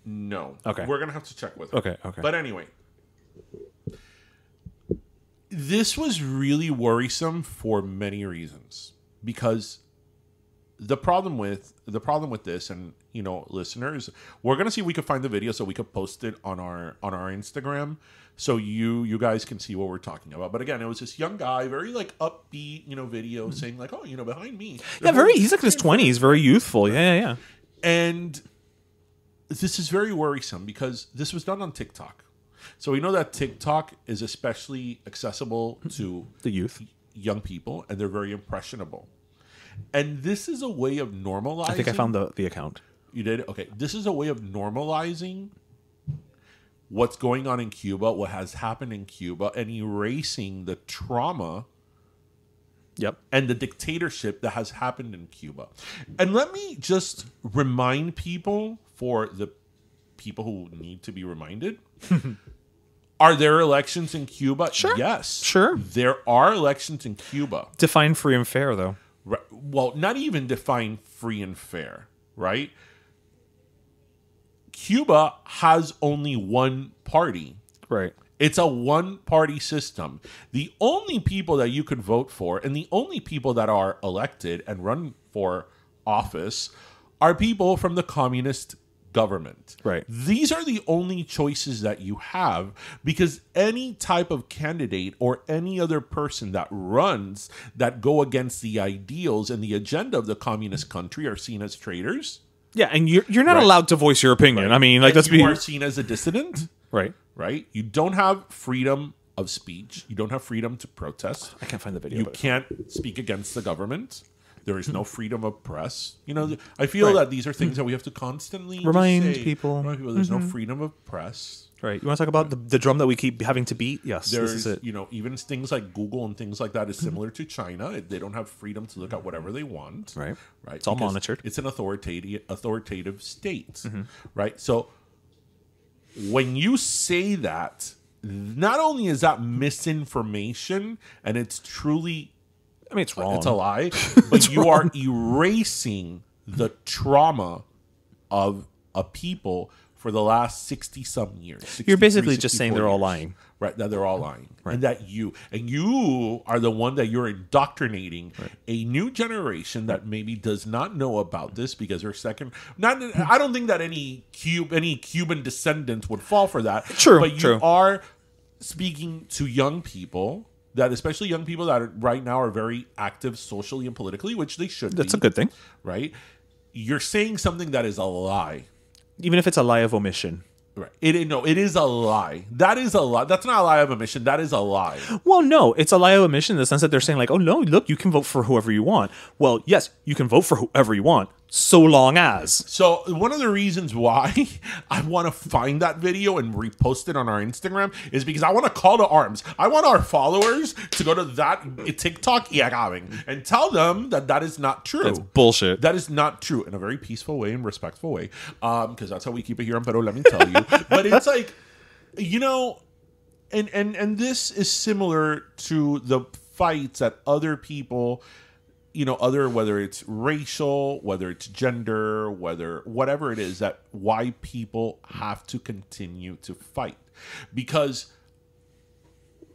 No. Okay. We're gonna have to check with it. Okay. But anyway, this was really worrisome for many reasons, because the problem with this, and listeners, we're gonna see if we can find the video so we could post it on our Instagram, so you guys can see what we're talking about. But again, it was this young guy, very like upbeat, video, saying like, oh, behind me. Yeah, he's like in his 20s, very youthful. Yeah. And this is very worrisome because this was done on TikTok. So we know that TikTok is especially accessible to The youth. young people, and they're very impressionable. And this is a way of normalizing. I think I found the account. You did? Okay. This is a way of normalizing what's going on in Cuba, what has happened in Cuba, and erasing the trauma and the dictatorship that has happened in Cuba. And let me just remind people, for the people who need to be reminded, are there elections in Cuba? Sure. Yes. Sure. There are elections in Cuba. Define free and fair, though. Right. Well, not even define free and fair, right? Cuba has only one party. Right. It's a one-party system. The only people that you could vote for, and the only people that are elected and run for office, are people from the communist government. Right. These are the only choices that you have, because any type of candidate or any other person that runs that go against the ideals and the agenda of the communist country are seen as traitors. Yeah, and you're not allowed to voice your opinion. Right. I mean, like, you are seen as a dissident. Right. Right? You don't have freedom of speech. You don't have freedom to protest. I can't find the video. You can't speak against the government. There is no freedom of press. I feel that these are things that we have to constantly remind people. There's no freedom of press. Right. You want to talk about the drum that we keep having to beat? Yes. There's, this is it. Even things like Google and things like that is similar to China. They don't have freedom to look at whatever they want. Right. Right. It's all monitored. It's an authoritative state. Right. So when you say that, not only is that misinformation, and it's truly, I mean, it's wrong. It's a lie, but you are erasing the trauma of a people for the last 60-some years. You're basically just saying they're all lying. Right, that they're all lying. Right. And that you are the one that you're indoctrinating a new generation that maybe does not know about this, because they're I don't think that any Cuban descendants would fall for that. True. But you are speaking to young people, that especially young people that right now are very active socially and politically, which they should be. That's a good thing. Right? You're saying something that is a lie. Even if it's a lie of omission. Right. It is a lie. That is a lie. That's not a lie of omission. That is a lie. Well, no, it's a lie of omission in the sense that they're saying like, oh, no, look, you can vote for whoever you want. Well, yes, you can vote for whoever you want, so long as. So one of the reasons why I want to find that video and repost it on our Instagram is because I want to call to arms. I want our followers to go to that TikTok and tell them that that is not true. That's bullshit. That is not true, in a very peaceful way and respectful way, because that's how we keep it here on Pero, let me tell you. But it's like, and this is similar to the fights that other people, whether it's racial, whether it's gender, whatever it is, that why people have to continue to fight. Because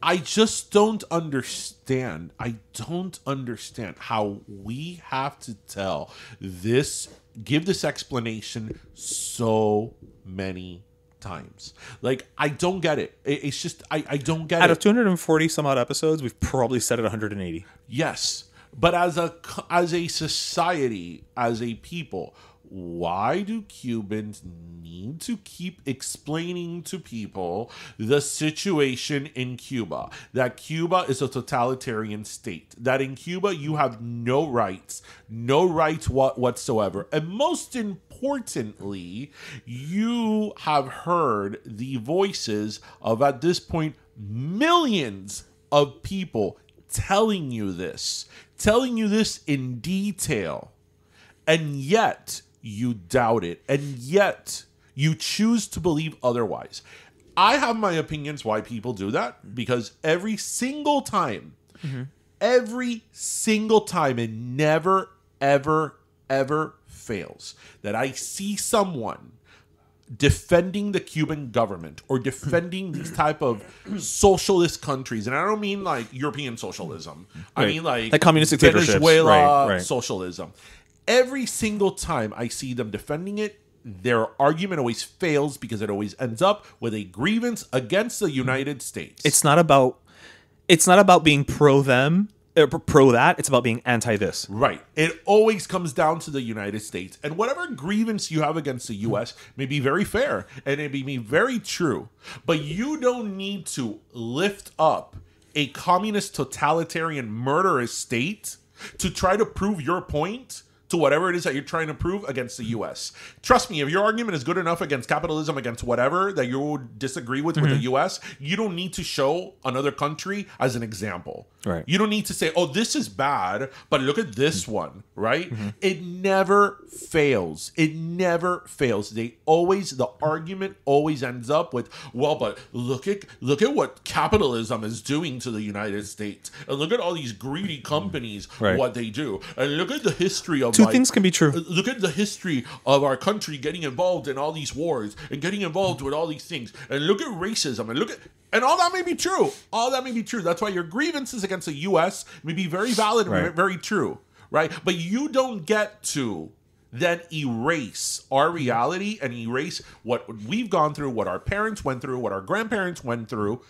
I just don't understand. I don't understand how we have to give this explanation so many times. Like, I don't get it. It's just, I don't get it. Out of 240 some odd episodes, we've probably said it 180. Yes. But as a society, as a people, why do Cubans need to keep explaining to people the situation in Cuba? That Cuba is a totalitarian state. That in Cuba you have no rights whatsoever. And most importantly, you have heard the voices of, at this point, millions of people telling you this in detail. And yet you doubt it, and yet you choose to believe otherwise. I have my opinions why people do that, because every single time, it never, ever, ever fails that I see someone defending the Cuban government or defending these type of socialist countries. And I don't mean like European socialism. I mean like communist dictatorships. Venezuela socialism. Every single time I see them defending it, their argument always fails because it always ends up with a grievance against the United States. It's not about being pro them, pro that. It's about being anti this. Right. It always comes down to the United States. And whatever grievance you have against the U.S. may be very fair and it may be very true. But you don't need to lift up a communist, totalitarian, murderous state to try to prove your point to whatever it is that you're trying to prove against the U.S. Trust me, if your argument is good enough against capitalism, against whatever that you would disagree with the U.S., you don't need to show another country as an example. Right. You don't need to say, oh, this is bad, but look at this one, right? It never fails. It never fails. The argument always ends up with, well, but look at what capitalism is doing to the United States. And look at all these greedy companies, what they do. And look at the history of Two things can be true. Look at the history of our country getting involved in all these wars and getting involved with all these things. And look at racism and all that may be true. All that may be true. That's why your grievances against the U.S. may be very valid and very true, right? But you don't get to then erase our reality and erase what we've gone through, what our parents went through, what our grandparents went through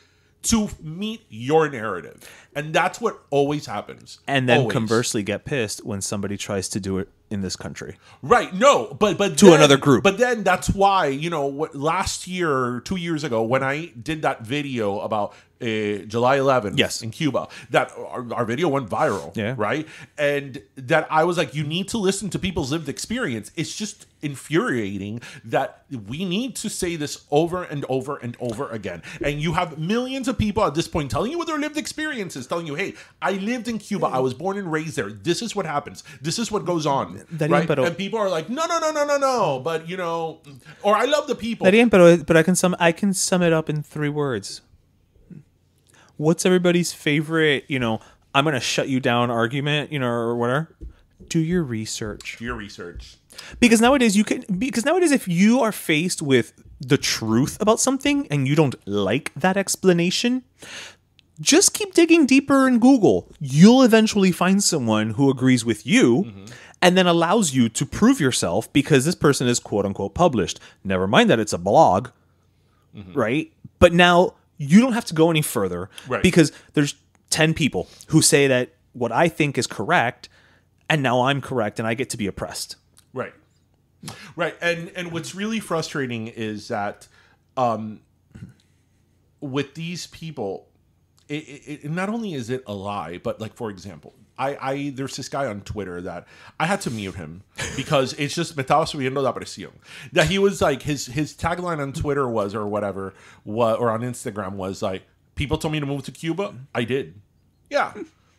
to meet your narrative. And that's what always happens. And then conversely get pissed when somebody tries to do it in this country. Right. No, but to another group. But then that's why, last year or 2 years ago when I did that video about July 11th in Cuba, that our video went viral, right? And that I was like, you need to listen to people's lived experience. It's just infuriating that we need to say this over and over and over again. And you have millions of people at this point telling you what their lived experiences, telling you, hey, I lived in Cuba. I was born and raised there. This is what happens. This is what goes on. Right? And people are like, no. But, or I love the people. But I can sum it up in 3 words. What's everybody's favorite, I'm going to shut you down argument, or whatever? Do your research. Because nowadays if you are faced with the truth about something and you don't like that explanation, just keep digging deeper in Google. You'll eventually find someone who agrees with you and then allows you to prove yourself because this person is quote unquote published. Never mind that it's a blog, right? But now you don't have to go any further because there's 10 people who say that what I think is correct and now I'm correct and I get to be oppressed. Right. And what's really frustrating is that with these people, it not only is it a lie, but like, for example, there's this guy on Twitter that I had to mute him because it's just me estaba subiendo la presión. That he was like, his tagline on Twitter was, or whatever, or on Instagram was like, people told me to move to Cuba. I did. Yeah.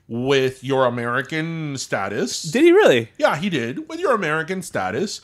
With your American status. Did he really? Yeah, he did. With your American status.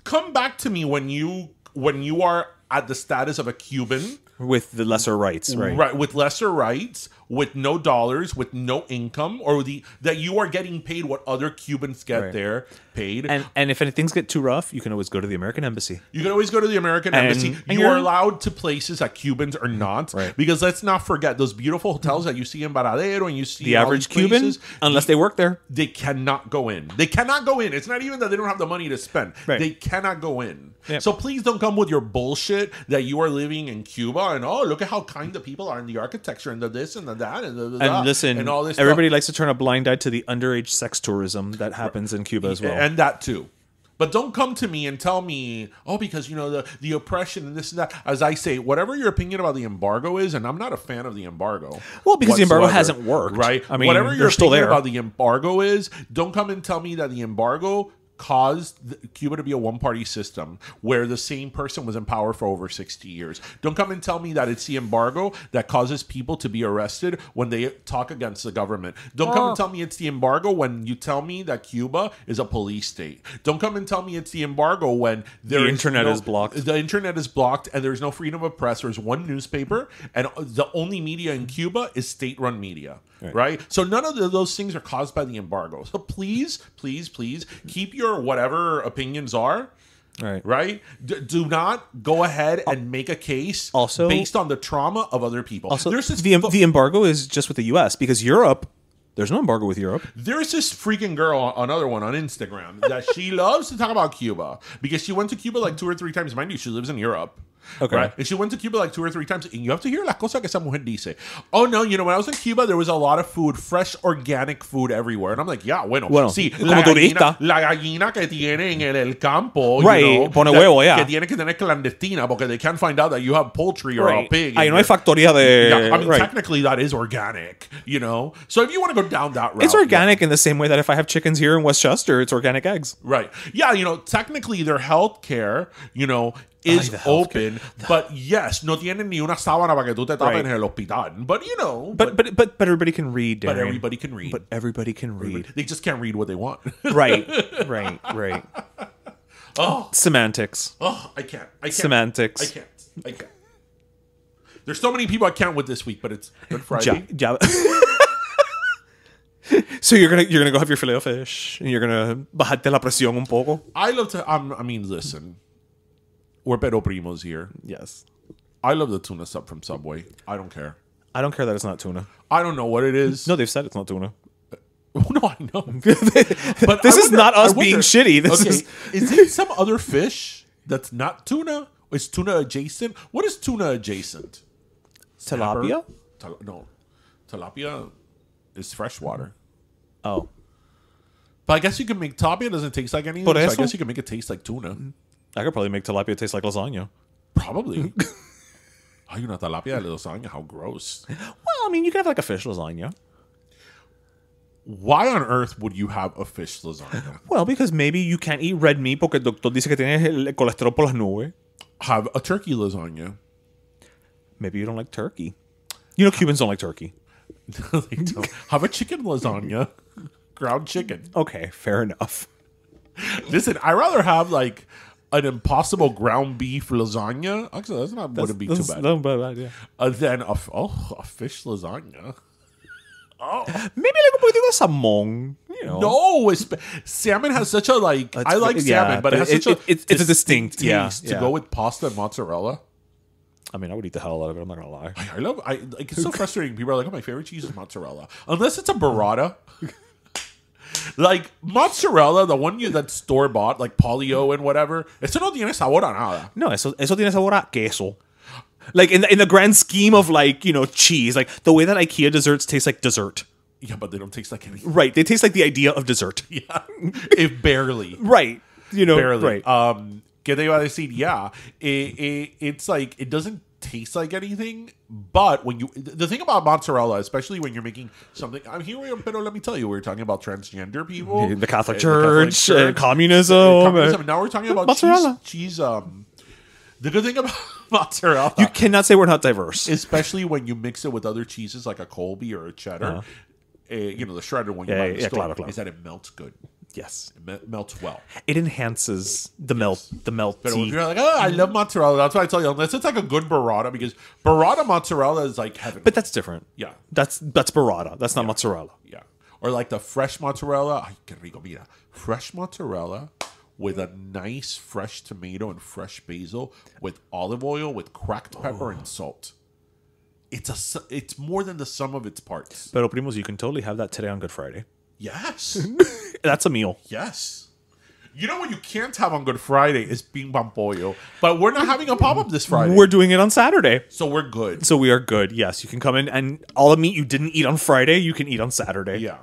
Come back to me when you are at the status of a Cuban. With the lesser rights, right? Right, with lesser rights, with no dollars, with no income, or that you are getting paid what other Cubans get there paid. And if things get too rough, you can always go to the American Embassy. You can always go to the American Embassy. And you are allowed to places that Cubans are not. Right. Because let's not forget, those beautiful hotels that you see in Varadero and you see the average Cuban, unless they work there, they cannot go in. They cannot go in. It's not even that they don't have the money to spend. Right. They cannot go in. Yep. So please don't come with your bullshit that you are living in Cuba and, oh, look at how kind the people are in the architecture and the this and the that and listen, and all this everybody stuff. likes to turn a blind eye to the underage sex tourism that happens in Cuba as well. And that too. But don't come to me and tell me, oh, because, you know, the oppression and this and that. As I say, whatever your opinion about the embargo is, and I'm not a fan of the embargo. Well, because the embargo hasn't worked. Right? I mean, whatever your still opinion there. about the embargo is, don't come and tell me that the embargo caused Cuba to be a one-party system where the same person was in power for over 60 years. Don't come and tell me that it's the embargo that causes people to be arrested when they talk against the government. Don't come and tell me it's the embargo when you tell me that Cuba is a police state. Don't come and tell me it's the embargo when the internet is blocked. The internet is blocked and there's no freedom of press. There's one newspaper and the only media in Cuba is state-run media. Right? So none of those things are caused by the embargo. So please, please, please keep your whatever opinions are. Right? Do not go ahead and make a case also based on the trauma of other people. Also, the embargo is just with the U.S. because Europe, there's no embargo with Europe. There's this freaking girl, another one on Instagram, that she loves to talk about Cuba because she went to Cuba like 2 or 3 times. Mind you, she lives in Europe. Okay. Right? And she went to Cuba like 2 or 3 times. And you have to hear la cosa que esa mujer dice. Oh, no, you know, when I was in Cuba, there was a lot of food, fresh, organic food everywhere. And I'm like, yeah, bueno sí, como turista. La gallina que tienen en el campo, right, you know, pone huevo, yeah. Que tiene que tener clandestina porque they can't find out that you have poultry or a pig. Ahí no hay factoría de... Yeah, I mean, technically, that is organic, you know? So if you want to go down that route... It's organic in the same way that if I have chickens here in Westchester, it's organic eggs. Right. Yeah, you know, technically their health care, you know, is open, but yes, no tienen ni una sábana para que tú te tapes en el hospital. But you know, but everybody can read, Darren. But everybody can read. But everybody can read. They just can't read what they want. Right. Oh, semantics. Oh, I can't. Semantics. I can't. There's so many people I can't with this week, but it's Good Friday. So you're gonna go have your filet of fish, and you're gonna bajarte la presión un poco. I love to. I mean, listen. We're Pero Primos here. Yes. I love the tuna sub from Subway. I don't care. I don't care that it's not tuna. I don't know what it is. No, they've said it's not tuna. No, I know. But this is not us being shitty. This is it some other fish that's not tuna? Is tuna adjacent? What is tuna adjacent? Tilapia? No. Tilapia is freshwater. Oh. But I guess you can make tilapia doesn't taste like anything. So I guess you can make it taste like tuna. I could probably make tilapia taste like lasagna. Probably. Oh, you know, tilapia lasagna? How gross. Well, I mean, you can have like a fish lasagna. Why on earth would you have a fish lasagna? Well, because maybe you can't eat red meat porque el doctor dice que tienes el colesterol por las nubes. Have a turkey lasagna. Maybe you don't like turkey. You know, Cubans don't like turkey. They don't. Have a chicken lasagna. Ground chicken. Okay, fair enough. Listen, I'd rather have like an impossible ground beef lasagna. Actually, wouldn't be too bad. Not bad, yeah. Than a fish lasagna. Oh, maybe like un poquito de salmón. You know. No, salmon has such a like. I like salmon, but it has such a it's a distinct taste to go with pasta and mozzarella. I mean, I would eat the hell out of it. I'm not gonna lie. Like it's so frustrating. People are like, "Oh, my favorite cheese is mozzarella," unless it's a burrata. Like mozzarella, the one that's store bought, like polio and whatever. Eso no tiene sabor a nada. No, eso tiene sabor a queso. Like in the grand scheme of like, you know, cheese, like the way that IKEA desserts taste like dessert. Yeah, but they don't taste like anything. Right, they taste like the idea of dessert. Yeah, if barely. Right, you know, barely. Right. Que te iba a decir? Yeah, it's like it doesn't taste like anything. But when the thing about mozzarella, especially when you're making something, I'm here. But let me tell you, we were talking about transgender people, the Catholic Church, communism. Now we're talking about mozzarella. Cheese. The good thing about mozzarella, you cannot say we're not diverse, especially when you mix it with other cheeses like a Colby or a cheddar. You know, the shredded one. Claro. Is that it melts good. Yes. It melts well. It enhances the melt. The But if melty. you're like, oh, I love mozzarella. That's why I tell you, unless it's like a good burrata, because burrata mozzarella is like heaven. But that's different. Yeah. That's burrata. That's not mozzarella. Yeah. Or like the fresh mozzarella. Ay, qué rico, mira. Fresh mozzarella with a nice fresh tomato and fresh basil with olive oil, with cracked pepper and salt. It's more than the sum of its parts. Pero primos, you can totally have that today on Good Friday. Yes. That's a meal. Yes. You know what you can't have on Good Friday is bing bang pollo. But we're not having a pop-up this Friday. We're doing it on Saturday. So we're good. So we are good. Yes, you can come in and all the meat you didn't eat on Friday, you can eat on Saturday. Yeah.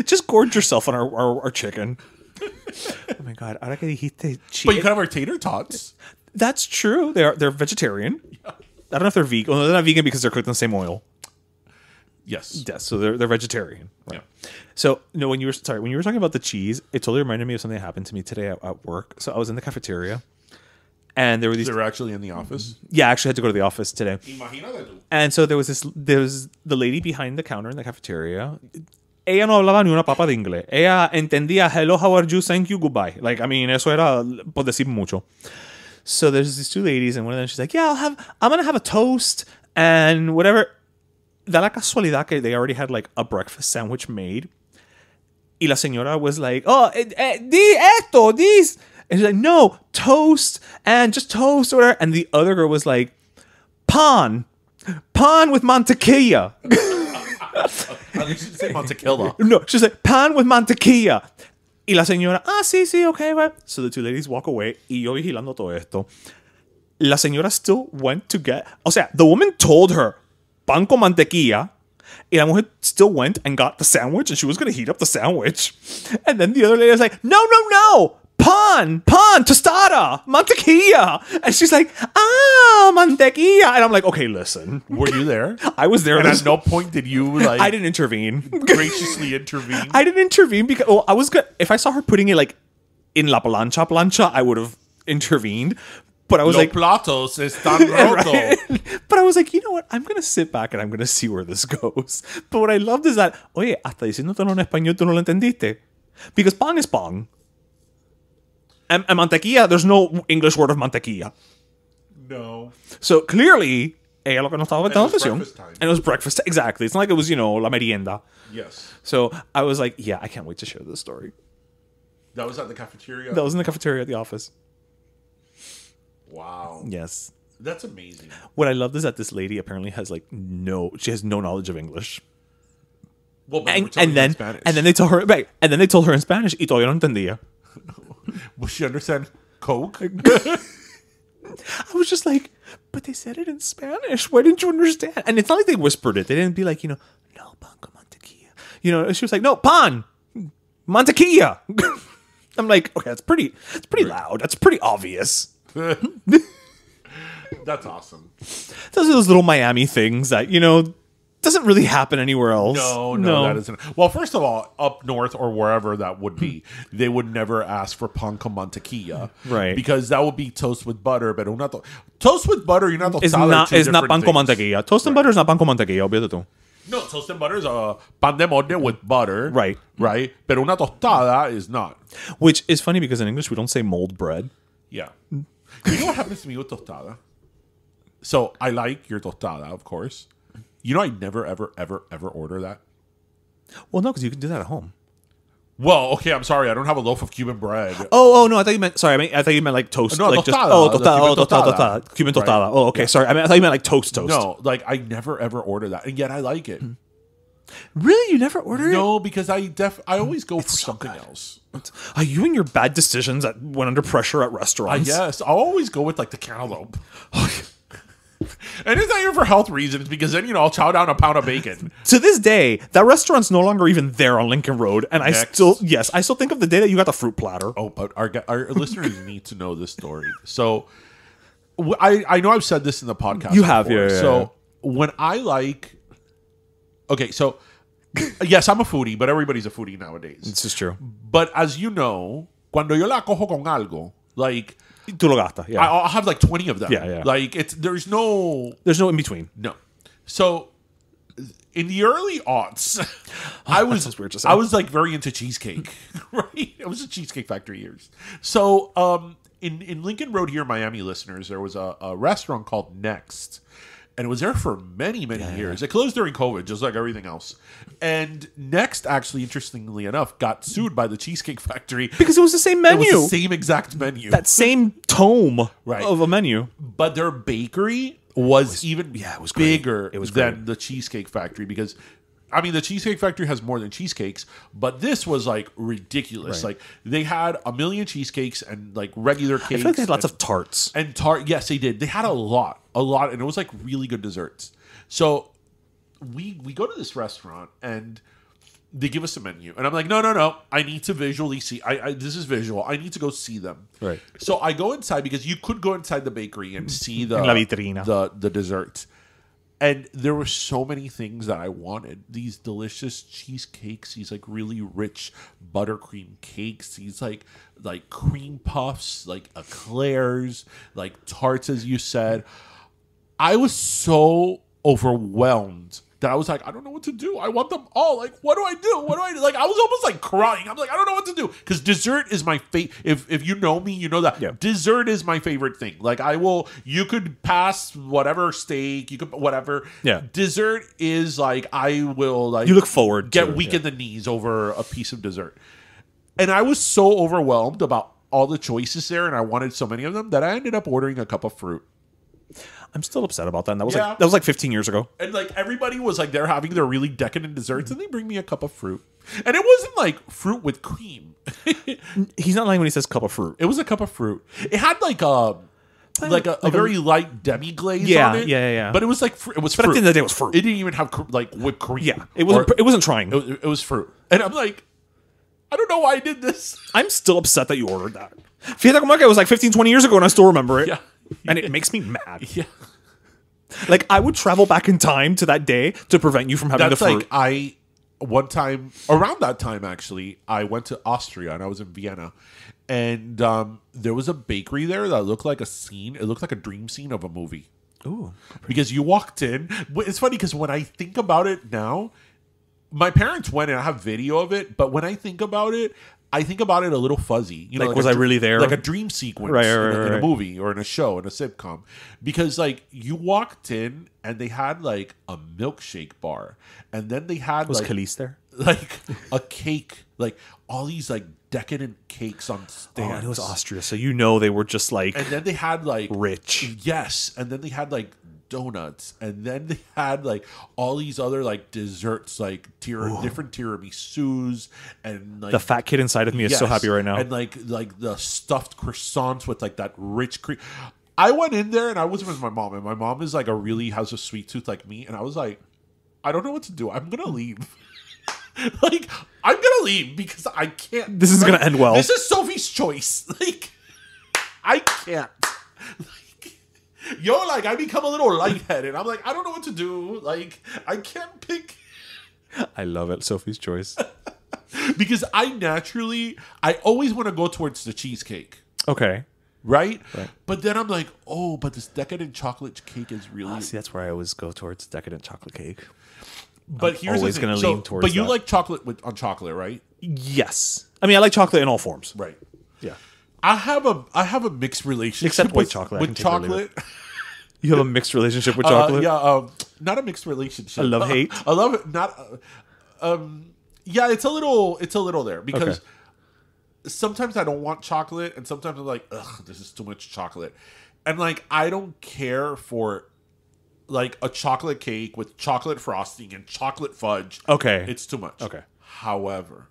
Just gorge yourself on our chicken. Oh my God. Ahora que dijiste But you can have our tater tots. That's true. They're vegetarian. Yeah. I don't know if they're vegan. Well, they're not vegan because they're cooked in the same oil. Yes. Yes. So they're vegetarian. Right. Yeah. So no, when you were talking about the cheese, it totally reminded me of something that happened to me today at work. So I was in the cafeteria, and there were these. They were actually in the office. Yeah, I actually had to go to the office today. Imagínate tú. And so there was the lady behind the counter in the cafeteria. Ella no hablaba ni una papa de inglés. Ella entendía hello, how are you, thank you, goodbye. Like, I mean, eso era por decir mucho. So there's these two ladies, and one of them, she's like, yeah, I'm going to have a toast and whatever. Da la casualidad que they already had like a breakfast sandwich made. Y la señora was like, oh, di esto, this. And she's like, no, toast and just toast or whatever. And the other girl was like, pan with mantequilla. At least you say mantequilla. No, she's like, pan with mantequilla. Y la señora, sí, okay, right. So the two ladies walk away. Y yo vigilando todo esto. La señora still went to get... O sea, the woman told her, pan con mantequilla. Y la mujer still went and got the sandwich. And she was going to heat up the sandwich. And then the other lady was like, no. Pan, tostada, mantequilla. And she's like, mantequilla. And I'm like, okay, listen. Were you there? I was there. And at no point did you like... I didn't intervene. graciously intervene? I didn't intervene because I was good. If I saw her putting it like in la plancha, I would have intervened. But I was Los like, platos están rotos. right? But I was like, you know what? I'm going to sit back and I'm going to see where this goes. But what I loved is that, oye, hasta diciéndotelo en español, tú no lo entendiste. Because pan is pan. And mantequilla, there's no English word of mantequilla. No. So clearly, ella lo que no estaba prestando atención. breakfast time. And it was breakfast. Exactly. It's not like it was, la merienda. Yes. So I was like, yeah, I can't wait to share this story. That was at the cafeteria? That was in the cafeteria at the office. Wow. Yes. That's amazing. What I loved is that this lady apparently has no knowledge of English. Well, And then they told her, right, and then they told her in Spanish, y todavía no entendía. Will she understand Coke? I was just like, but they said it in Spanish. Why didn't you understand? And it's not like they whispered it. They didn't be like, no, pan con mantequilla. She was like, no, pan, mantequilla. I'm like, okay, that's pretty loud. That's pretty obvious. That's awesome. Those are those little Miami things that, doesn't really happen anywhere else. No, that isn't. Well, first of all, up north or wherever that would be, they would never ask for pan con mantequilla. Right. Because that would be toast with butter, but toast with butter, you're not It's not pan con mantequilla. Toast and butter is not pan con mantequilla, olvídate tú. No, toast and butter is a pan de molde with butter. Right. Right. But una tostada is not. Which is funny because in English we don't say mold bread. Yeah. You know what happens to me with tostada? So I like your tostada, of course. You know I never, ever, ever, ever order that? Well, no, because you can do that at home. Well, okay, I'm sorry. I don't have a loaf of Cuban bread. Oh, no, I thought you meant, sorry, I thought you meant like toast. No, like tostada. Tostada. Cuban tostada. Right. Oh, okay, sorry. I thought you meant like toast. No, like I never, ever order that. And yet I like it. Really? You never order it? No, because I always go for something else. Are you and your bad decisions when under pressure at restaurants? Yes. I'll always go with like the cantaloupe. And it's not even for health reasons, because then, I'll chow down a pound of bacon. To this day, that restaurant's no longer even there on Lincoln Road. And I still think of the day that you got the fruit platter. Oh, but our listeners need to know this story. So I know I've said this in the podcast. You have, before. yeah. So when I like... Okay, so yes, I'm a foodie, but everybody's a foodie nowadays. This is true. But as you know, cuando yo la cojo con algo, like... Tú lo gastas, yeah. I'll have like 20 of them. Yeah. Like, there's no in between. No. So in the early aughts, I was sounds weird to say. I was like very into cheesecake. Right, it was a Cheesecake Factory years. So in Lincoln Road here, Miami, listeners, there was a restaurant called Next. And it was there for many years. It closed during COVID, just like everything else. And Next, actually, interestingly enough, got sued by the Cheesecake Factory because it was the same menu. It was the same exact menu. That same tome of a menu. But their bakery was even bigger than great. the Cheesecake Factory because, I mean, the Cheesecake Factory has more than cheesecakes, but this was like ridiculous. Right. Like they had a million cheesecakes and like regular cakes. I feel like they had lots of tarts. And yes, they did. They had a lot, and it was like really good desserts. So we go to this restaurant and they give us a menu, and I'm like, no, I need to visually see. This is visual. I need to go see them. Right. So I go inside because you could go inside the bakery and see La vitrina. the desserts. And there were so many things that I wanted. These delicious cheesecakes, these like really rich buttercream cakes, these like cream puffs, like eclairs, like tarts, as you said. I was so overwhelmed that I was like, I don't know what to do. I want them all. Like, what do I do? What do I do? Like, I was almost like crying. I'm like, I don't know what to do. Because dessert is my favorite. If you know me, you know that. Yeah. Dessert is my favorite thing. Like, you could pass whatever steak, you could, whatever. Yeah. Dessert is like, I will like. You look forward get to it, weak in the knees over a piece of dessert. And I was so overwhelmed about all the choices there, and I wanted so many of them, that I ended up ordering a cup of fruit. I'm still upset about that. And that was like 15 years ago. And like everybody was like, they're having their really decadent desserts, and they bring me a cup of fruit, and it wasn't like fruit with cream. He's not lying when he says cup of fruit. It was a cup of fruit. It had like a very light demi glaze Yeah, on it. yeah. But it was like it was. But fruit. at the end of the day, it was fruit. It didn't even have like whipped cream. Yeah, it wasn't trying. It was fruit, and I'm like, I don't know why I did this. I'm still upset that you ordered that. Filet con maca was like 15, 20 years ago, and I still remember it. Yeah. And it makes me mad. Yeah. Like, I would travel back in time to that day to prevent you from having That's the fruit. like one time around that time actually, I went to Austria and I was in Vienna, and there was a bakery there that looked like a scene. It looked like a dream scene of a movie. Ooh. Because you walked in. It's funny because when I think about it now, my parents went and I have video of it, but when I think about it, I think about it a little fuzzy. You know, Like was I really there? Like a dream sequence Right, in a movie or in a show, in a sitcom. Because like you walked in and they had like a milkshake bar, and then they had Was like Khalees there? like a cake, like all these like decadent cakes on stands. Oh, and it was Austria, so you know they were just like And then they had like rich. Yes, and then they had like donuts, and then they had like all these other like desserts, like different tiramisus, and like The fat kid inside of me is so happy right now. and like the stuffed croissants with like that rich cream. I went in there and I was with my mom, and my mom is like has a sweet tooth like me, and I was like, I don't know what to do. I'm gonna leave. Like, I'm gonna leave because I can't. This is gonna end well. This is Sophie's choice. Like, I can't. Like, I become a little lightheaded. I'm like, I don't know what to do. Like, I can't pick. I love it. Sophie's choice. Because I always want to go towards the cheesecake. Okay. Right? But then I'm like, oh, but this decadent chocolate cake is really. See, that's where I always go towards decadent chocolate cake. But here's always the thing. gonna lean towards But you that. like chocolate on chocolate, right? Yes. I mean, I like chocolate in all forms. Right. Yeah. I have a mixed relationship Except white chocolate. I with can take or leave chocolate. You have a mixed relationship with chocolate? Not a mixed relationship. A love-hate? I love it. Not. Yeah, it's a little there because sometimes I don't want chocolate, and sometimes I'm like, ugh, this is too much chocolate, and like I don't care for like a chocolate cake with chocolate frosting and chocolate fudge. Okay. It's too much. Okay. However,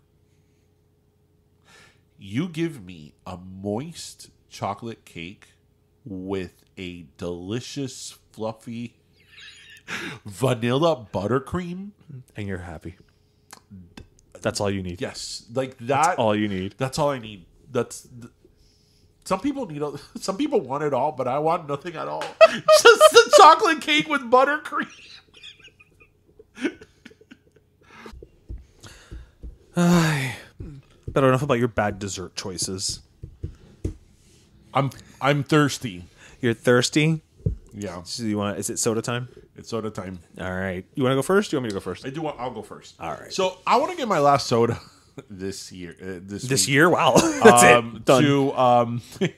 you give me a moist chocolate cake with a delicious, fluffy vanilla buttercream, And you're happy. That's all you need. yes, like that. That's all you need. That's all I need. Some people need. Some people want it all, but I want nothing at all. Just the chocolate cake with buttercream. But enough about your bad dessert choices. I'm thirsty. You're thirsty? Yeah, So you want? Is it soda time? It's soda time. All right. You want to go first? Do you want me to go first? I do want. I'll go first. All right. So I want to get my last soda this year. This week, year? Wow. That's it. Done. To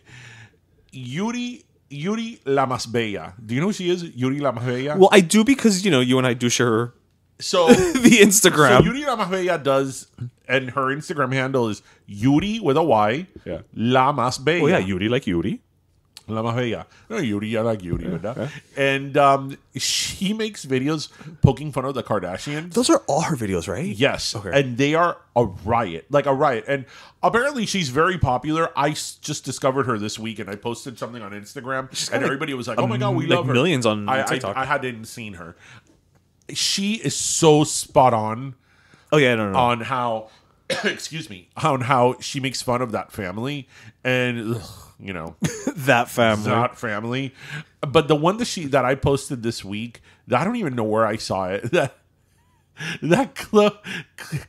Yuri la más bella. Do you know who she is? Yuri la más bella. Well, I do because you and I do share So the Instagram. So Yuri la más bella does, and her Instagram handle is Yuri with a Y. Yeah. La más bella. Oh yeah, Yuri like Yuri. La más bella. No, Yuri, I like Yuri. ¿Verdad? And she makes videos poking fun of the Kardashians. Those are all her videos, right? Yes. Okay. And they are a riot. Like a riot. And apparently she's very popular. I just discovered her this week and I posted something on Instagram and everybody was like, oh my God, we love her. Millions on TikTok. I hadn't seen her. She is so spot on. Oh yeah, no. On how, excuse me, on how she makes fun of that family. And, that family. But the one that I posted this week, I don't even know where I saw it.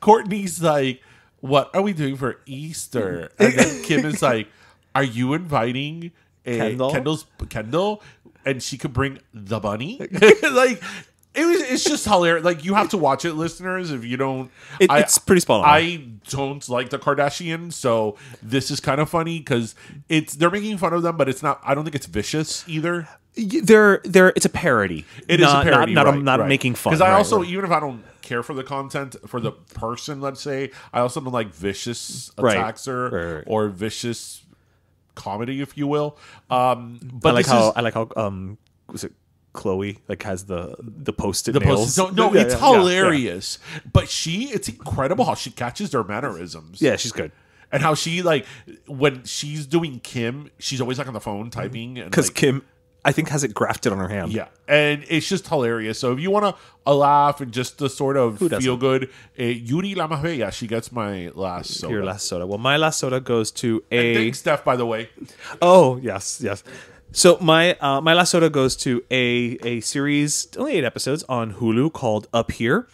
Courtney's like, what are we doing for Easter? And then Kim is like, are you inviting Kendall? And she could bring the bunny? Like, it's just hilarious. Like, you have to watch it, listeners, if you don't. It's pretty spot on. I don't like the Kardashians, so this is kind of funny because they're making fun of them, but it's not. I don't think it's vicious either. It's a parody. It is a parody, not making fun. Because I also, even if I don't care for the content, for the person, let's say, I also don't like vicious attacks or vicious comedy, if you will. But I like how was it Chloe has the post-it nails. It's hilarious. Yeah. But it's incredible how she catches their mannerisms. Yeah, she's good. And how she when she's doing Kim, she's always on the phone typing. Because Kim, I think, has it grafted on her hand. Yeah, and it's just hilarious. So if you want a laugh and just to sort of feel good, Yuri la más bella, she gets my last soda. Your last soda. Well, my last soda goes to And thanks, Steph, by the way. Oh, yes. So my last soda goes to a series, only 8 episodes on Hulu called Up Here,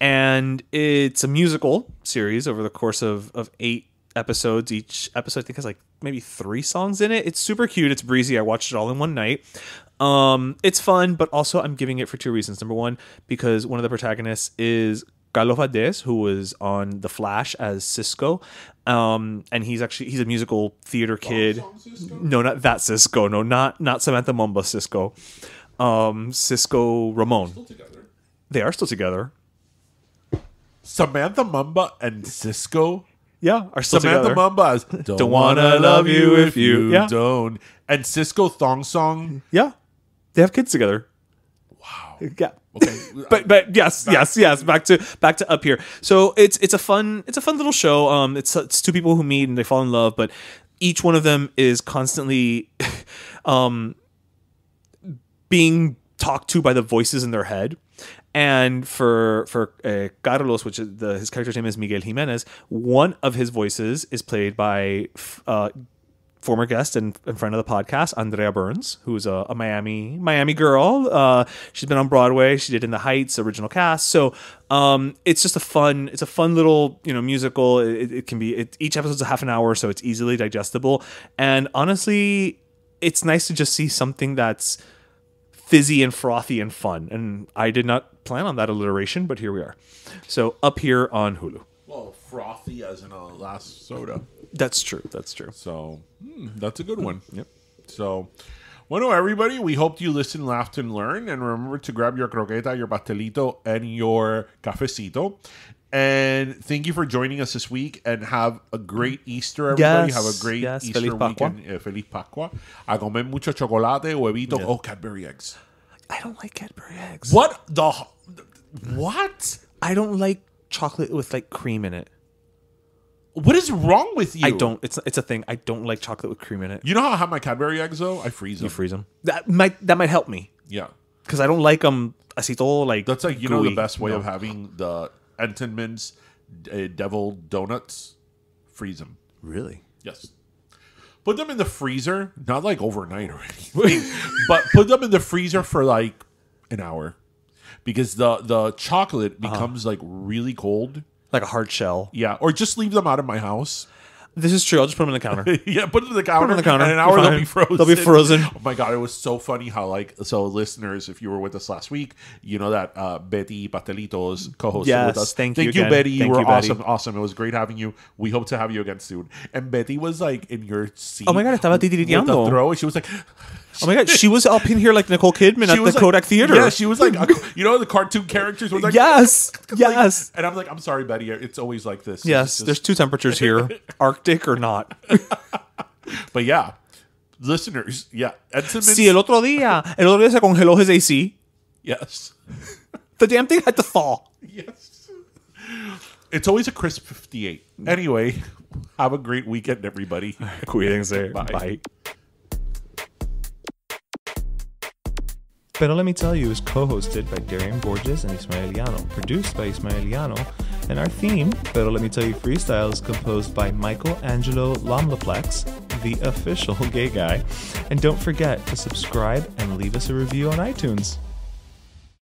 and it's a musical series over the course of 8 episodes. Each episode I think has maybe 3 songs in it. It's super cute. It's breezy. I watched it all in one night. It's fun, but also I'm giving it for 2 reasons. Number one, because one of the protagonists is Carlos Valdez, who was on The Flash as Cisco, and he's a musical theater kid. No, not that Cisco. No, not Samantha Mumba Cisco. Cisco Ramon. Still together. They are still together. Samantha Mumba and Cisco. Yeah, are still Samantha together. Mumba Don't wanna love you if you don't. And Cisco Thong Song. Yeah, they have kids together. Wow. Yeah. Okay. but yes. Back to Up Here. So it's a fun little show. It's 2 people who meet and they fall in love, but each one of them is constantly being talked to by the voices in their head. And for Carlos, which is his character's name is Miguel Jimenez, one of his voices is played by former guest and friend of the podcast, Andrea Burns, who's a Miami girl. She's been on Broadway. She did In the Heights, original cast. So it's just a fun little musical. It can be each episode's a half an hour, so it's easily digestible. And honestly, it's nice to just see something that's fizzy and frothy and fun. And I did not plan on that alliteration, but here we are. So Up Here on Hulu. Well, frothy as in a last soda. That's true. So that's a good one. Yep. So, bueno, everybody, we hope you listen, laughed, and learned. And remember to grab your croqueta, your pastelito, and your cafecito. And thank you for joining us this week. And have a great Easter, everybody. Have a great Easter weekend. Feliz Pascua. A comer mucho chocolate, huevito. Oh, Cadbury eggs. I don't like Cadbury eggs. What? I don't like chocolate with cream in it. What is wrong with you? I don't. It's a thing. I don't like chocolate with cream in it. You know how I have my Cadbury eggs though? I freeze them. You freeze them. That might help me. Yeah, because I don't like them. Asito that's gooey. The best way of having the Entenmann's deviled donuts. Freeze them. Really? Yes. Put them in the freezer, not overnight or anything, but put them in the freezer for an hour, because the chocolate becomes really cold. Like a hard shell. Yeah, or just leave them out of my house. This is true. I'll just put them in the counter. Yeah, put them in the counter. Put 'em in the counter. And in an hour Fine. they'll be frozen. They'll be frozen. Oh my god, it was so funny how so listeners, if you were with us last week, you know that Betty Pastelitos co-hosted with us. Thank you, Betty. You were Betty. awesome. It was great having you. We hope to have you again soon. And Betty was like in your seat. Oh my god, estaba titiriteando. With the throw. She was like. Oh my god, she was up in here like Nicole Kidman at the Kodak Theater. Yeah, she was like, you know, the cartoon characters was like, yes. And I'm like, I'm sorry, Betty, it's always like this. Yes, there's two temperatures here, Arctic or not. But yeah, listeners, yeah. Sí, el otro día se congeló his AC. Yes. The damn thing had to fall. Yes. It's always a crisp 58. Anyway, have a great weekend, everybody. Cuídense. Bye. Pero Let Me Tell You is co-hosted by Darian Borges and Ismaeliano, produced by Ismaeliano, and our theme, Pero Let Me Tell You Freestyle, is composed by Michael Angelo Lamleplex, the official gay guy. And don't forget to subscribe and leave us a review on iTunes.